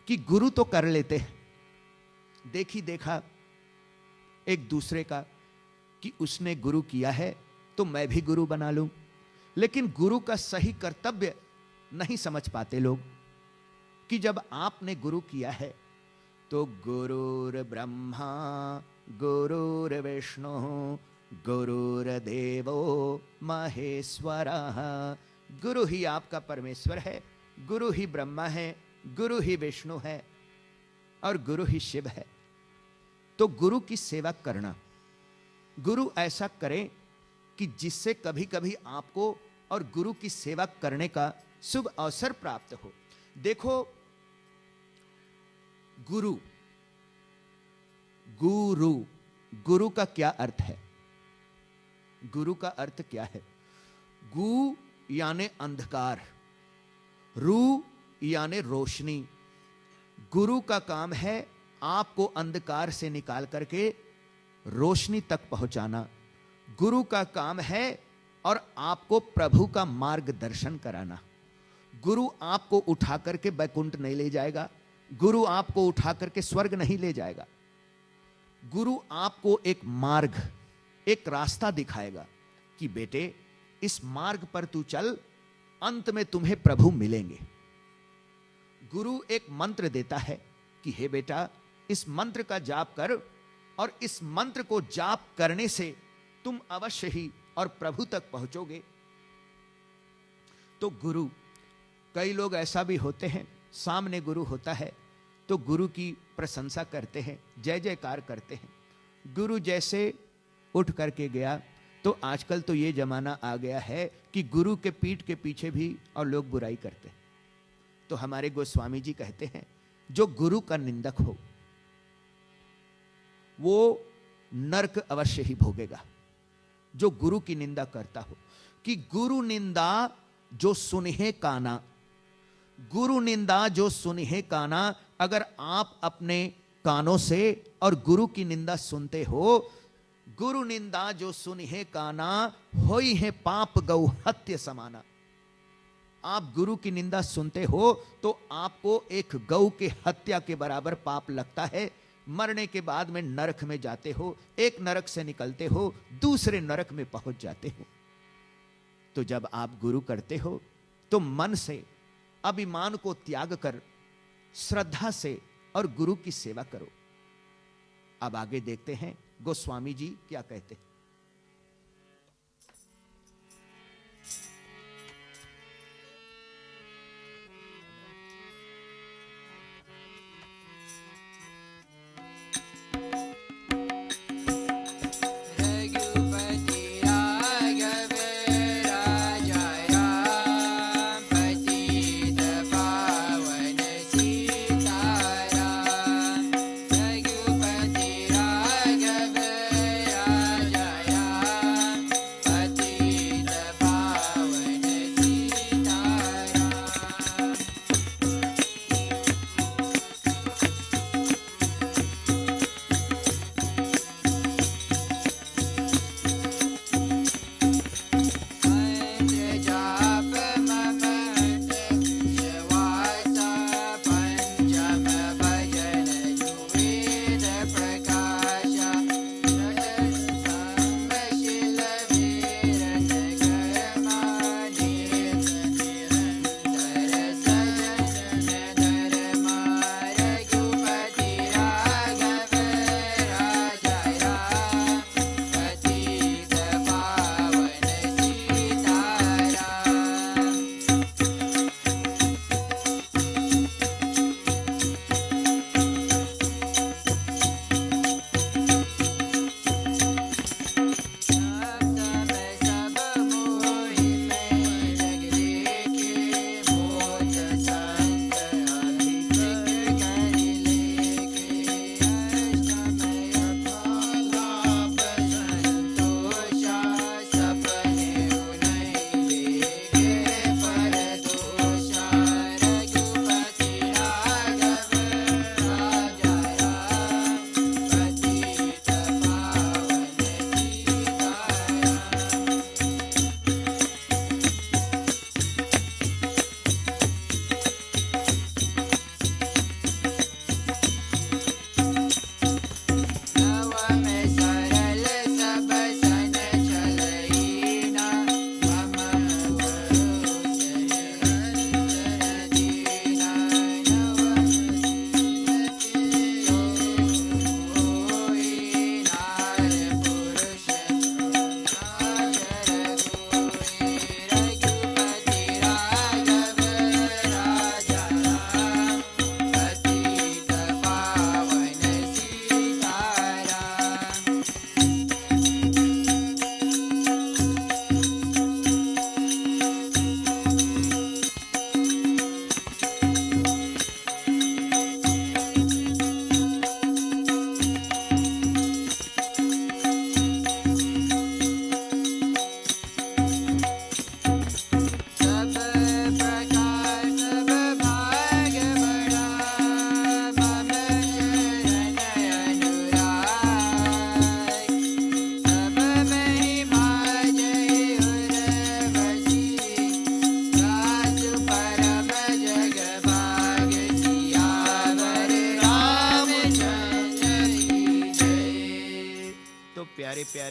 कि गुरु तो कर लेते हैं, देखी देखा एक दूसरे का कि उसने गुरु किया है तो मैं भी गुरु बना लूं, लेकिन गुरु का सही कर्तव्य नहीं समझ पाते लोग कि जब आपने गुरु किया है तो गुरुर ब्रह्मा गुरुर विष्णु गुरुर्देवो महेश्वरः। गुरु ही आपका परमेश्वर है, गुरु ही ब्रह्मा है, गुरु ही विष्णु है और गुरु ही शिव है। तो गुरु की सेवा करना, गुरु ऐसा करें कि जिससे कभी कभी आपको और गुरु की सेवा करने का शुभ अवसर प्राप्त हो। देखो, गुरु गुरु गुरु का क्या अर्थ है? गुरु का अर्थ क्या है? गु यानी अंधकार, रू यानी रोशनी। गुरु का काम है आपको अंधकार से निकाल करके रोशनी तक पहुंचाना। गुरु का काम है और आपको प्रभु का मार्गदर्शन कराना। गुरु आपको उठा करके बैकुंठ नहीं ले जाएगा, गुरु आपको उठा करके स्वर्ग नहीं ले जाएगा। गुरु आपको एक मार्ग, एक रास्ता दिखाएगा कि बेटे इस मार्ग पर तू चल, अंत में तुम्हें प्रभु मिलेंगे। गुरु एक मंत्र देता है कि हे बेटा इस मंत्र का जाप कर, और इस मंत्र को जाप करने से तुम अवश्य ही और प्रभु तक पहुंचोगे। तो गुरु, कई लोग ऐसा भी होते हैं, सामने गुरु होता है तो गुरु की प्रशंसा करते हैं, जय जयकार करते हैं। गुरु जैसे उठ करके गया, तो आजकल तो ये जमाना आ गया है कि गुरु के पीठ के पीछे भी और लोग बुराई करते हैं। तो हमारे गोस्वामी जी कहते हैं, जो गुरु का निंदक हो वो नरक अवश्य ही भोगेगा। जो गुरु की निंदा करता हो, कि गुरु निंदा जो सुनहे काना, गुरु निंदा जो सुनहे काना। अगर आप अपने कानों से और गुरु की निंदा सुनते हो, गुरु निंदा जो सुनहे काना, होई है पाप गौ हत्य समाना। आप गुरु की निंदा सुनते हो तो आपको एक गौ के हत्या के बराबर पाप लगता है। मरने के बाद में नरक में जाते हो, एक नरक से निकलते हो, दूसरे नरक में पहुंच जाते हो। तो जब आप गुरु करते हो तो मन से अभिमान को त्याग कर श्रद्धा से और गुरु की सेवा करो। अब आगे देखते हैं गोस्वामी जी क्या कहते हैं।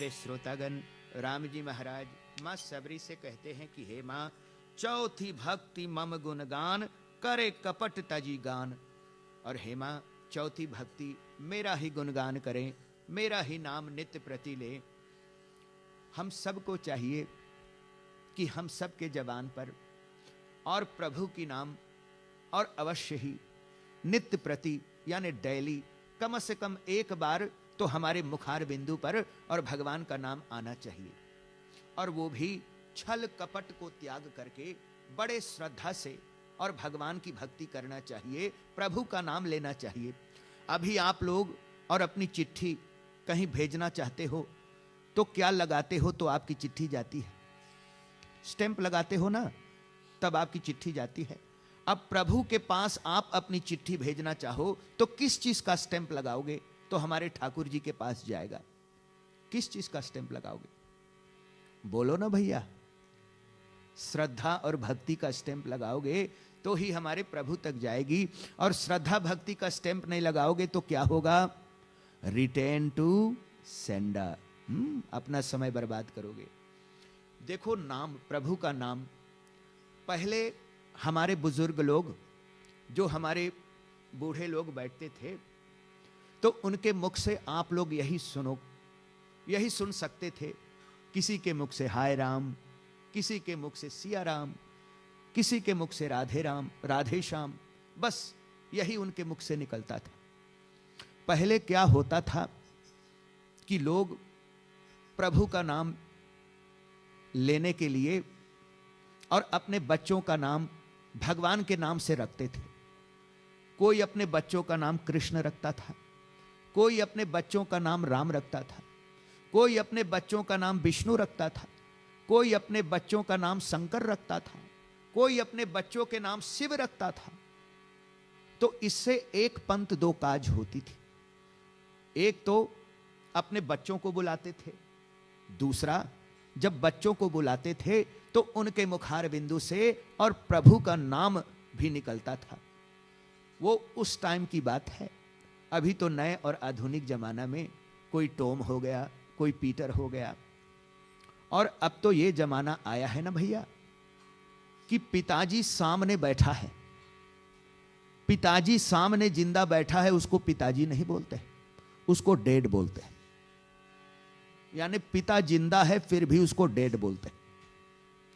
प्यारे श्रोतागण, राम जी महाराज माँ सबरी से कहते हैं कि हे माँ, चौथी भक्ति मम गुणगान, करे कपट तजी गान। और हे माँ, चौथी भक्ति मेरा ही गुणगान करें, मेरा ही नाम नित्य प्रति ले। हम सबको चाहिए कि हम सबके जबान पर और प्रभु की नाम और अवश्य ही नित्य प्रति यानी डेली कम से कम एक बार तो हमारे मुखार बिंदु पर और भगवान का नाम आना चाहिए, और वो भी छल कपट को त्याग करके बड़े श्रद्धा से और भगवान की भक्ति करना चाहिए, प्रभु का नाम लेना चाहिए। अभी आप लोग और अपनी चिट्ठी कहीं भेजना चाहते हो तो क्या लगाते हो? तो आपकी चिट्ठी जाती है, स्टैंप लगाते हो ना, तब आपकी चिट्ठी जाती है। अब प्रभु के पास आप अपनी चिट्ठी भेजना चाहो तो किस चीज का स्टैंप लगाओगे? तो हमारे ठाकुर जी के पास जाएगा। किस चीज का स्टैंप लगाओगे? बोलो ना भैया। श्रद्धा और भक्ति का स्टैंप लगाओगे तो ही हमारे प्रभु तक जाएगी, और श्रद्धा भक्ति का स्टैंप नहीं लगाओगे तो क्या होगा? Return to sender. अपना समय बर्बाद करोगे। देखो, नाम, प्रभु का नाम, पहले हमारे बुजुर्ग लोग, जो हमारे बूढ़े लोग बैठते थे, तो उनके मुख से आप लोग यही सुन सकते थे। किसी के मुख से हाय राम, किसी के मुख से सिया राम, किसी के मुख से राधे राम, राधे श्याम, बस यही उनके मुख से निकलता था। पहले क्या होता था कि लोग प्रभु का नाम लेने के लिए और अपने बच्चों का नाम भगवान के नाम से रखते थे। कोई अपने बच्चों का नाम कृष्ण रखता था, कोई अपने बच्चों का नाम राम रखता था, कोई अपने बच्चों का नाम विष्णु रखता था, कोई अपने बच्चों का नाम शंकर रखता था, कोई अपने बच्चों के नाम शिव रखता था। तो इससे एक पंथ दो काज होती थी। एक तो अपने बच्चों को बुलाते थे, दूसरा जब बच्चों को बुलाते थे तो उनके मुखार बिंदु से और प्रभु का नाम भी निकलता था। वो उस टाइम की बात है। अभी तो नए और आधुनिक जमाना में कोई टॉम हो गया, कोई पीटर हो गया, और अब तो ये जमाना आया है ना भैया कि पिताजी सामने बैठा है, पिताजी सामने जिंदा बैठा है, उसको पिताजी नहीं बोलते, उसको डेड बोलते हैं। यानी पिता जिंदा है फिर भी उसको डेड बोलते हैं।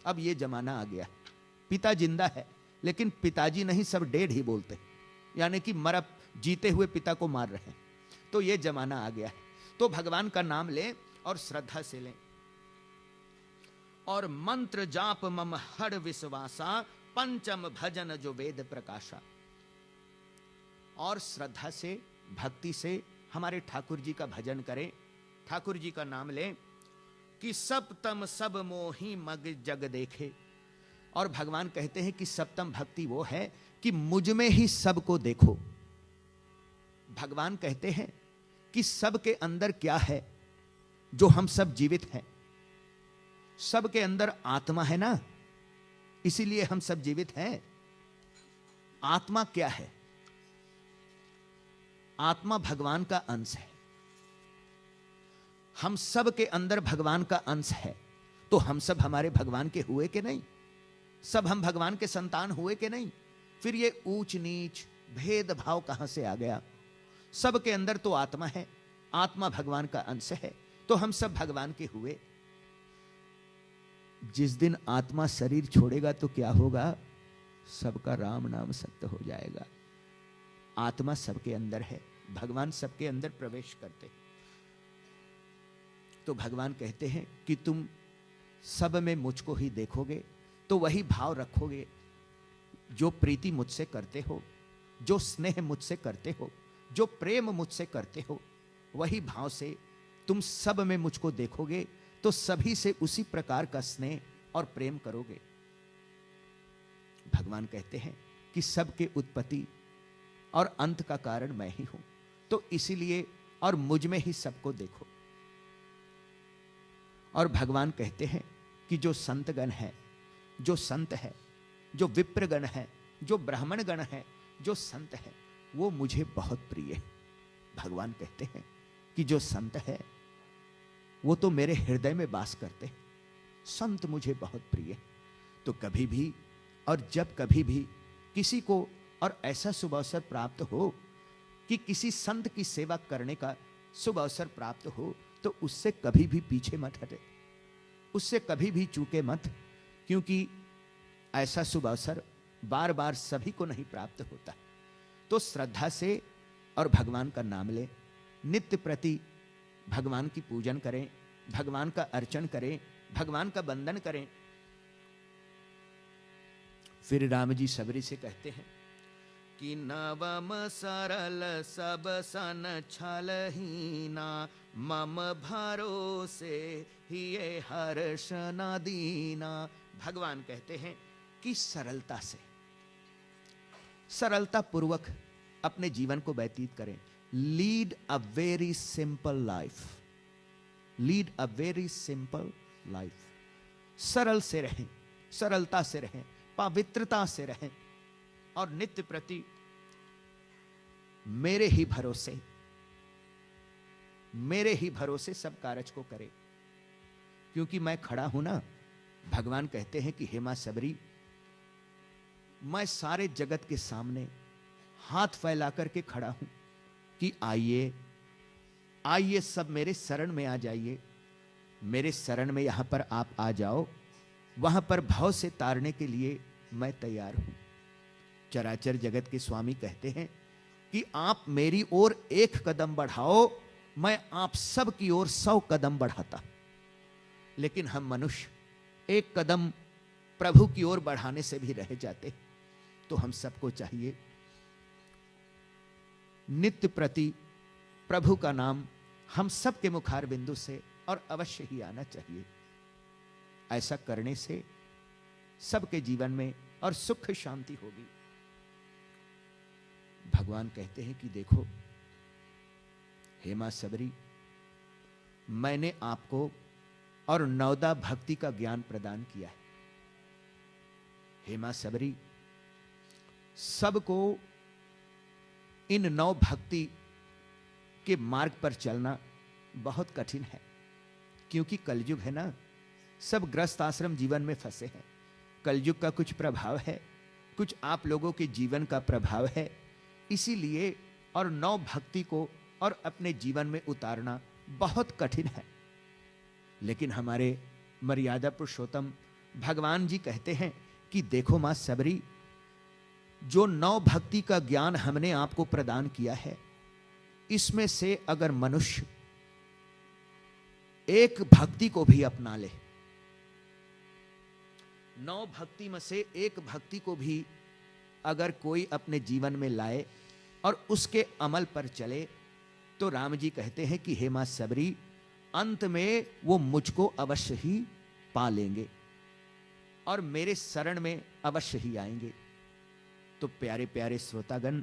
अब ये जमाना आ गया, पिता जिंदा है लेकिन पिताजी नहीं, सब डेड ही बोलते हैं, यानी कि जीते हुए पिता को मार रहे हैं। तो ये जमाना आ गया है। तो भगवान का नाम लें और श्रद्धा से लें। और मंत्र जाप मम हर विश्वासा, पंचम भजन जो वेद प्रकाशा। और श्रद्धा से, भक्ति से हमारे ठाकुर जी का भजन करें, ठाकुर जी का नाम लें कि सप्तम सब मोही मग जग देखे। और भगवान कहते हैं कि सप्तम भक्ति वो है कि मुझ में ही सबको देखो। भगवान कहते हैं कि सबके अंदर क्या है, जो हम सब जीवित हैं, सबके अंदर आत्मा है ना, इसीलिए हम सब जीवित हैं। आत्मा क्या है? आत्मा भगवान का अंश है। हम सब के अंदर भगवान का अंश है, तो हम सब हमारे भगवान के हुए कि नहीं? सब हम भगवान के संतान हुए कि नहीं? फिर ये ऊंच नीच भेदभाव कहां से आ गया? सब के अंदर तो आत्मा है, आत्मा भगवान का अंश है, तो हम सब भगवान के हुए। जिस दिन आत्मा शरीर छोड़ेगा तो क्या होगा? सबका राम नाम सत्य हो जाएगा। आत्मा सबके अंदर है, भगवान सबके अंदर प्रवेश करते हैं। तो भगवान कहते हैं कि तुम सब में मुझको ही देखोगे तो वही भाव रखोगे, जो प्रीति मुझसे करते हो, जो स्नेह मुझसे करते हो, जो प्रेम मुझसे करते हो, वही भाव से तुम सब में मुझको देखोगे तो सभी से उसी प्रकार का स्नेह और प्रेम करोगे। भगवान कहते हैं कि सबके उत्पत्ति और अंत का कारण मैं ही हूं, तो इसीलिए और मुझ में ही सबको देखो। और भगवान कहते हैं कि जो संतगण है, जो संत है, जो विप्रगण है, जो ब्राह्मण गण है, जो संत है, वो मुझे बहुत प्रिय है। भगवान कहते हैं कि जो संत है वो तो मेरे हृदय में वास करते हैं। संत मुझे बहुत प्रिय। तो कभी भी और जब कभी भी किसी को और ऐसा शुभ अवसर प्राप्त हो कि किसी संत की सेवा करने का शुभ अवसर प्राप्त हो, तो उससे कभी भी पीछे मत हटे, उससे कभी भी चूके मत, क्योंकि ऐसा शुभ अवसर बार बार सभी को नहीं प्राप्त होता। तो श्रद्धा से और भगवान का नाम लें, नित्य प्रति भगवान की पूजन करें, भगवान का अर्चन करें, भगवान का वंदन करें। फिर राम जी सबरी से कहते हैं कि नवम सरल सब सन छलहीना, मम भरोसे हिये हर्ष न दीना। भगवान कहते हैं कि सरलता से, सरलता पूर्वक अपने जीवन को व्यतीत करें। Lead a very simple life, lead a very simple life. सरल से रहें, सरलता से रहें, पवित्रता से रहें, और नित्य प्रति मेरे ही भरोसे, मेरे ही भरोसे सब कार्य को करें, क्योंकि मैं खड़ा हूं ना। भगवान कहते हैं कि हे मां सबरी, मैं सारे जगत के सामने हाथ फैला करके खड़ा हूं कि आइए आइए, सब मेरे शरण में आ जाइए, मेरे शरण में यहां पर आप आ जाओ, वहां पर भव से तारने के लिए मैं तैयार हूं। चराचर जगत के स्वामी कहते हैं कि आप मेरी ओर एक कदम बढ़ाओ, मैं आप सब की ओर 100 कदम बढ़ाता। लेकिन हम मनुष्य एक कदम प्रभु की ओर बढ़ाने से भी रह जाते। तो हम सबको चाहिए नित्य प्रति प्रभु का नाम हम सबके मुखार बिंदु से और अवश्य ही आना चाहिए। ऐसा करने से सबके जीवन में और सुख शांति होगी। भगवान कहते हैं कि देखो हे मां सबरी, मैंने आपको और नवदा भक्ति का ज्ञान प्रदान किया है। हे मां सबरी, सबको इन नौ भक्ति के मार्ग पर चलना बहुत कठिन है, क्योंकि कलयुग है ना, सब ग्रस्त आश्रम जीवन में फंसे हैं। कलयुग का कुछ प्रभाव है, कुछ आप लोगों के जीवन का प्रभाव है, इसीलिए और नौ भक्ति को और अपने जीवन में उतारना बहुत कठिन है। लेकिन हमारे मर्यादा पुरुषोत्तम भगवान जी कहते हैं कि देखो मां सबरी, जो नौ भक्ति का ज्ञान हमने आपको प्रदान किया है, इसमें से अगर मनुष्य एक भक्ति को भी अपना ले, नौ भक्ति में से एक भक्ति को भी अगर कोई अपने जीवन में लाए और उसके अमल पर चले, तो राम जी कहते हैं कि हे मां सबरी, अंत में वो मुझको अवश्य ही पा लेंगे और मेरे शरण में अवश्य ही आएंगे। तो प्यारे प्यारे श्रोतागण,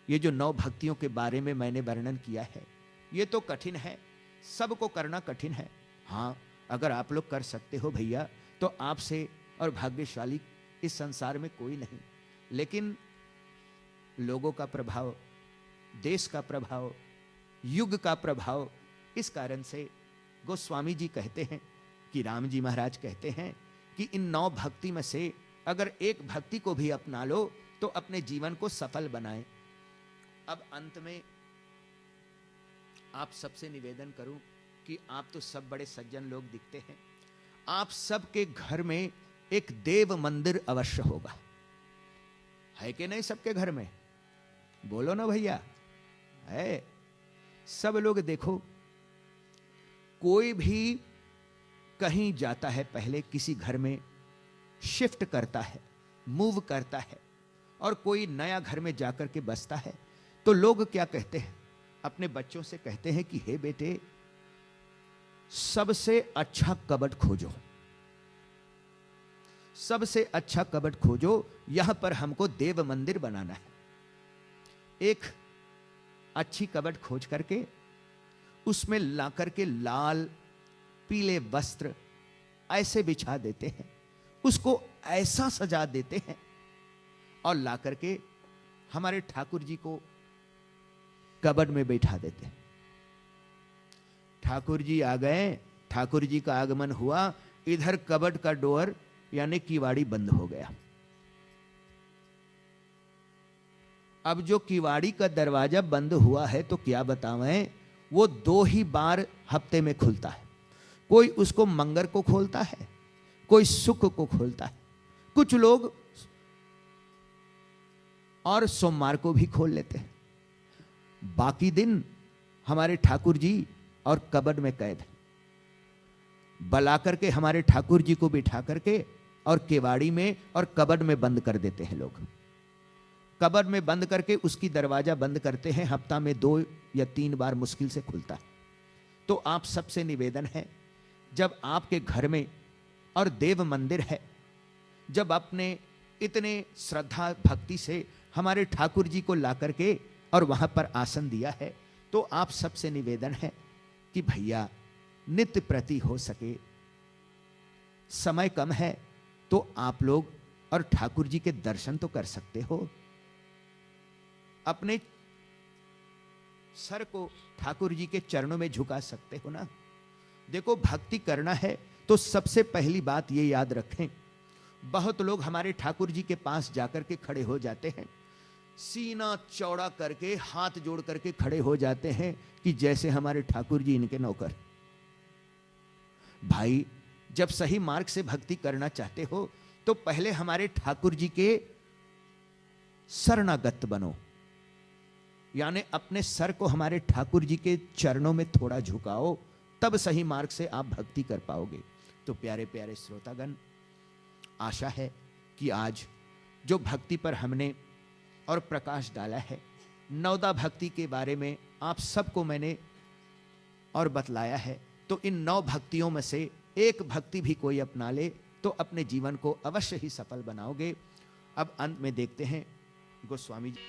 ये जो नौ भक्तियों के बारे में मैंने वर्णन किया है, ये तो कठिन है, सबको करना कठिन है। हाँ, अगर आप लोग कर सकते हो भैया, तो आपसे और भाग्यशाली इस संसार में कोई नहीं। लेकिन लोगों का प्रभाव, देश का प्रभाव, युग का प्रभाव, इस कारण से गोस्वामी जी कहते हैं कि राम जी महाराज कहते हैं कि इन नौ भक्ति में से अगर एक भक्ति को भी अपना लो तो अपने जीवन को सफल बनाएं। अब अंत में आप सबसे निवेदन करूं कि आप तो सब बड़े सज्जन लोग दिखते हैं, आप सबके घर में एक देव मंदिर अवश्य होगा, है कि नहीं? सबके घर में बोलो ना भैया, है। सब लोग देखो, कोई भी कहीं जाता है, पहले किसी घर में शिफ्ट करता है, मूव करता है, और कोई नया घर में जाकर के बसता है, तो लोग क्या कहते हैं? अपने बच्चों से कहते हैं कि हे बेटे, सबसे अच्छा कबर्ड खोजो, सबसे अच्छा कबर्ड खोजो, यहां पर हमको देव मंदिर बनाना है। एक अच्छी कबर्ड खोज करके उसमें ला करके लाल पीले वस्त्र ऐसे बिछा देते हैं, उसको ऐसा सजा देते हैं और ला करके हमारे ठाकुर जी को कबर्ड में बैठा देते हैं। ठाकुर जी आ गए, ठाकुर जी का आगमन हुआ, इधर कबट का डोर यानी किवाड़ी बंद हो गया। अब जो किवाड़ी का दरवाजा बंद हुआ है तो क्या बतावें, वो 2 ही बार हफ्ते में खुलता है। कोई उसको मंगर को खोलता है, कोई शुक्र को खोलता है, कुछ लोग और सोमवार को भी खोल लेते हैं। बाकी दिन हमारे ठाकुर जी और कबट में कैद, बला करके हमारे ठाकुर जी को बिठा करके और केवाड़ी में और कबट में बंद कर देते हैं लोग। कबट में बंद करके उसकी दरवाजा बंद करते हैं, हफ्ता में 2 या 3 बार मुश्किल से खुलता है। तो आप सबसे निवेदन है, जब आपके घर में और देव मंदिर है, जब आपने इतने श्रद्धा भक्ति से हमारे ठाकुर जी को ला करके और वहां पर आसन दिया है, तो आप सबसे निवेदन है कि भैया नित्य प्रति हो सके, समय कम है तो आप लोग और ठाकुर जी के दर्शन तो कर सकते हो। अपने सर को ठाकुर जी के चरणों में झुका सकते हो ना। देखो, भक्ति करना है तो सबसे पहली बात ये याद रखें, बहुत लोग हमारे ठाकुर जी के पास जाकर के खड़े हो जाते हैं, सीना चौड़ा करके हाथ जोड़ करके खड़े हो जाते हैं कि जैसे हमारे ठाकुर जी इनके नौकर। भाई, जब सही मार्ग से भक्ति करना चाहते हो तो पहले हमारे ठाकुर जी के शरणागत बनो, यानी अपने सर को हमारे ठाकुर जी के चरणों में थोड़ा झुकाओ, तब सही मार्ग से आप भक्ति कर पाओगे। तो प्यारे प्यारे श्रोतागण, आशा है कि आज जो भक्ति पर हमने और प्रकाश डाला है, नवदा भक्ति के बारे में आप सबको मैंने और बतलाया है, तो इन 9 भक्तियों में से एक भक्ति भी कोई अपना ले तो अपने जीवन को अवश्य ही सफल बनाओगे। अब अंत में देखते हैं गोस्वामी जी।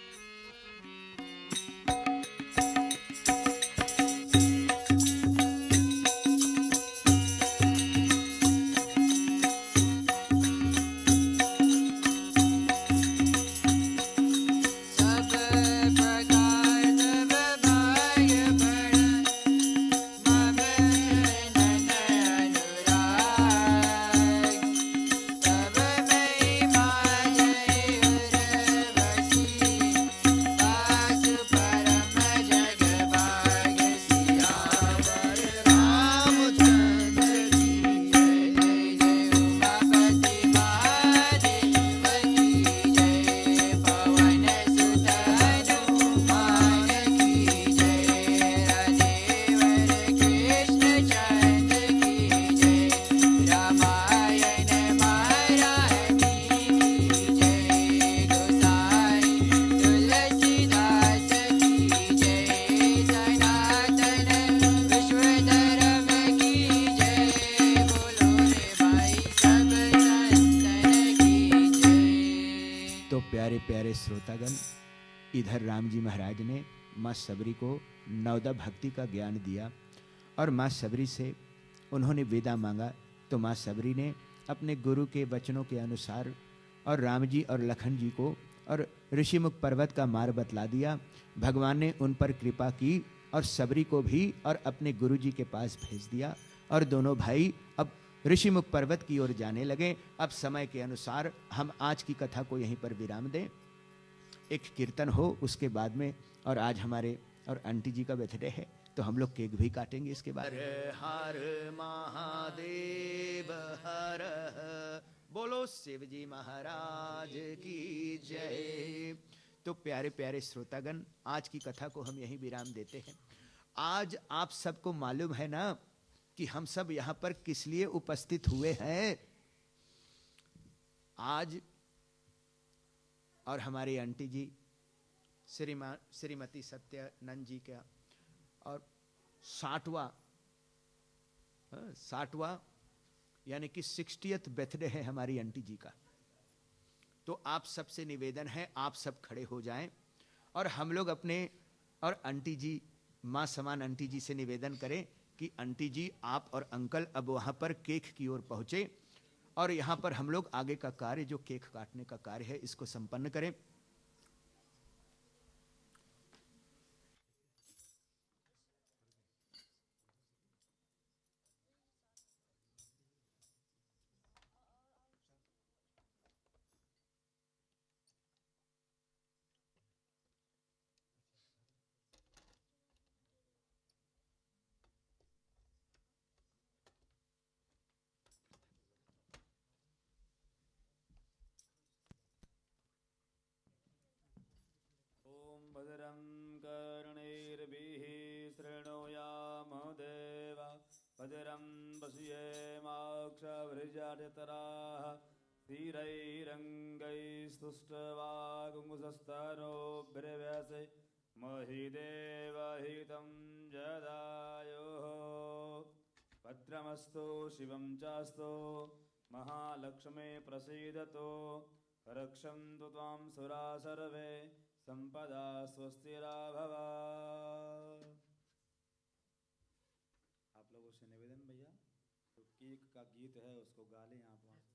प्यारे प्यारे श्रोतागण, इधर राम जी महाराज ने माँ सबरी को नवदा भक्ति का ज्ञान दिया और माँ सबरी से उन्होंने विदा मांगा। तो माँ सबरी ने अपने गुरु के वचनों के अनुसार और राम जी और लखन जी को और ऋषिमुख पर्वत का मार्ग बतला दिया। भगवान ने उन पर कृपा की और सबरी को भी और अपने गुरु जी के पास भेज दिया और दोनों भाई अब ऋषिमुख पर्वत की ओर जाने लगे। अब समय के अनुसार हम आज की कथा को यहीं पर विराम दें, एक कीर्तन हो उसके बाद में, और आज हमारे और आंटी जी का बर्थडे है तो हम लोग केक भी काटेंगे इसके बाद। हर महादेव हर, बोलो शिव जी महाराज की जय। तो प्यारे प्यारे श्रोतागण, आज की कथा को हम यहीं विराम देते हैं। आज आप सबको मालूम है ना कि हम सब यहां पर किस लिए उपस्थित हुए हैं। आज और हमारी आंटी जी श्रीमती सत्यानंद जी का और 60वां यानी कि 60th बर्थडे है हमारी आंटी जी का। तो आप सबसे निवेदन है, आप सब खड़े हो जाएं और हम लोग अपने और आंटी जी, माँ समान आंटी जी से निवेदन करें कि आंटी जी आप और अंकल अब वहाँ पर केक की ओर पहुँचे और यहाँ पर हम लोग आगे का कार्य जो केक काटने का कार्य है इसको संपन्न करें। भद्रं पश्येमाक्षभृजतराः स्थिरैरङ्गैस्तुष्टवागुंसस्तनोभिर्व्यसे महिदेवहितं जदायुः भद्रमस्तु शिवं चास्तु महालक्ष्मी प्रसीदतु रक्षन्तु त्वां सुरा सर्वे संपदा स्वस्तिरा भव। आप लोगों से निवेदन भैया, तो केक का गीत है उसको गा लें आप वहाँ से।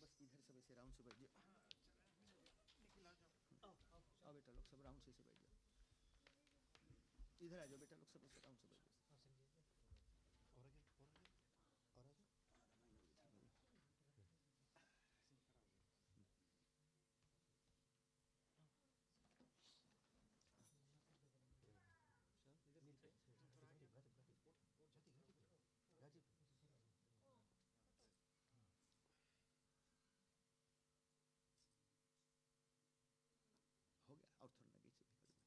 बस इधर सब ऐसे राउंड से बैठ जाओ। आओ बेटा लोग सब राउंड से बैठ जाओ। इधर आ जाओ बेटा लोग सब ऐसे राउंड से बैठ जाओ। और आगे और आगे हो गया और थोड़ा लगे से दिखा दूंगा।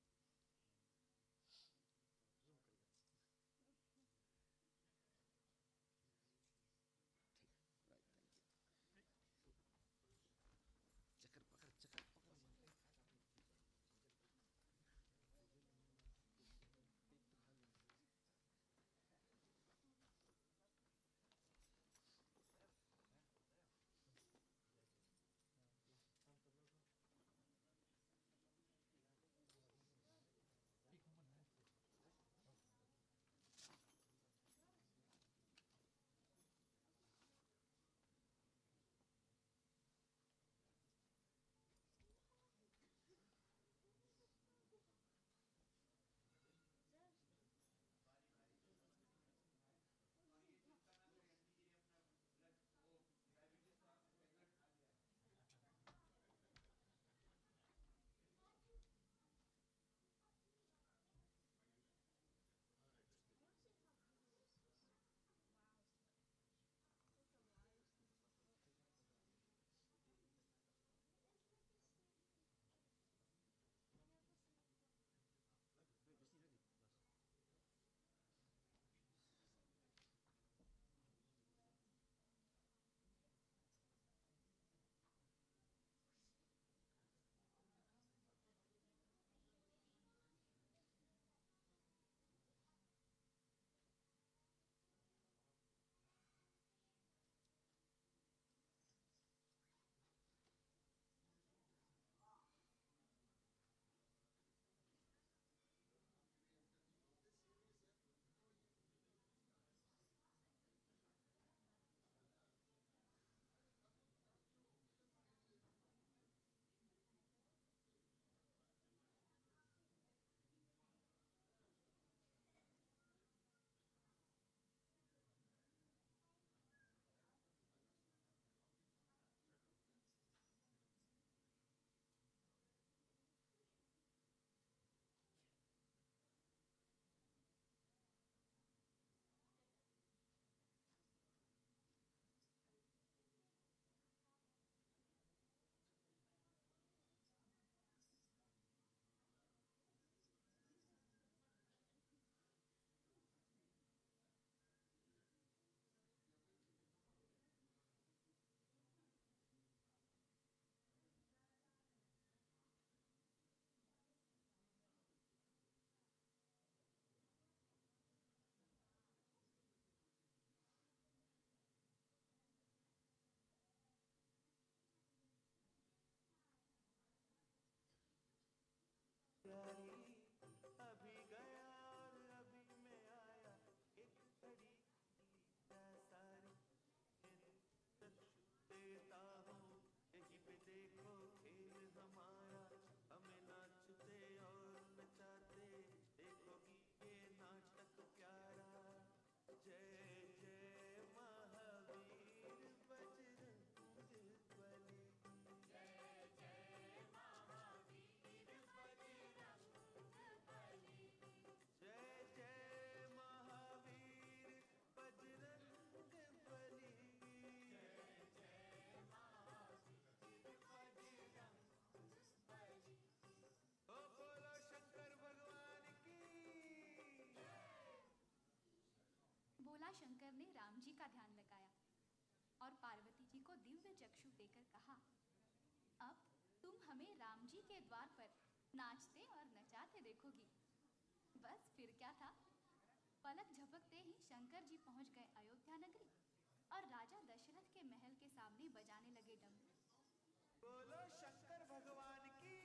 अब तुम हमें राम जी के द्वार पर नाचते और नचाते देखोगी। बस फिर क्या था, पलक झपकते ही शंकर जी पहुंच गए अयोध्या नगरी और राजा दशरथ के महल के सामने बजाने लगे डमरू। बोलो शंकर भगवान की।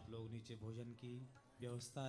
आप लोग नीचे भोजन की व्यवस्था है।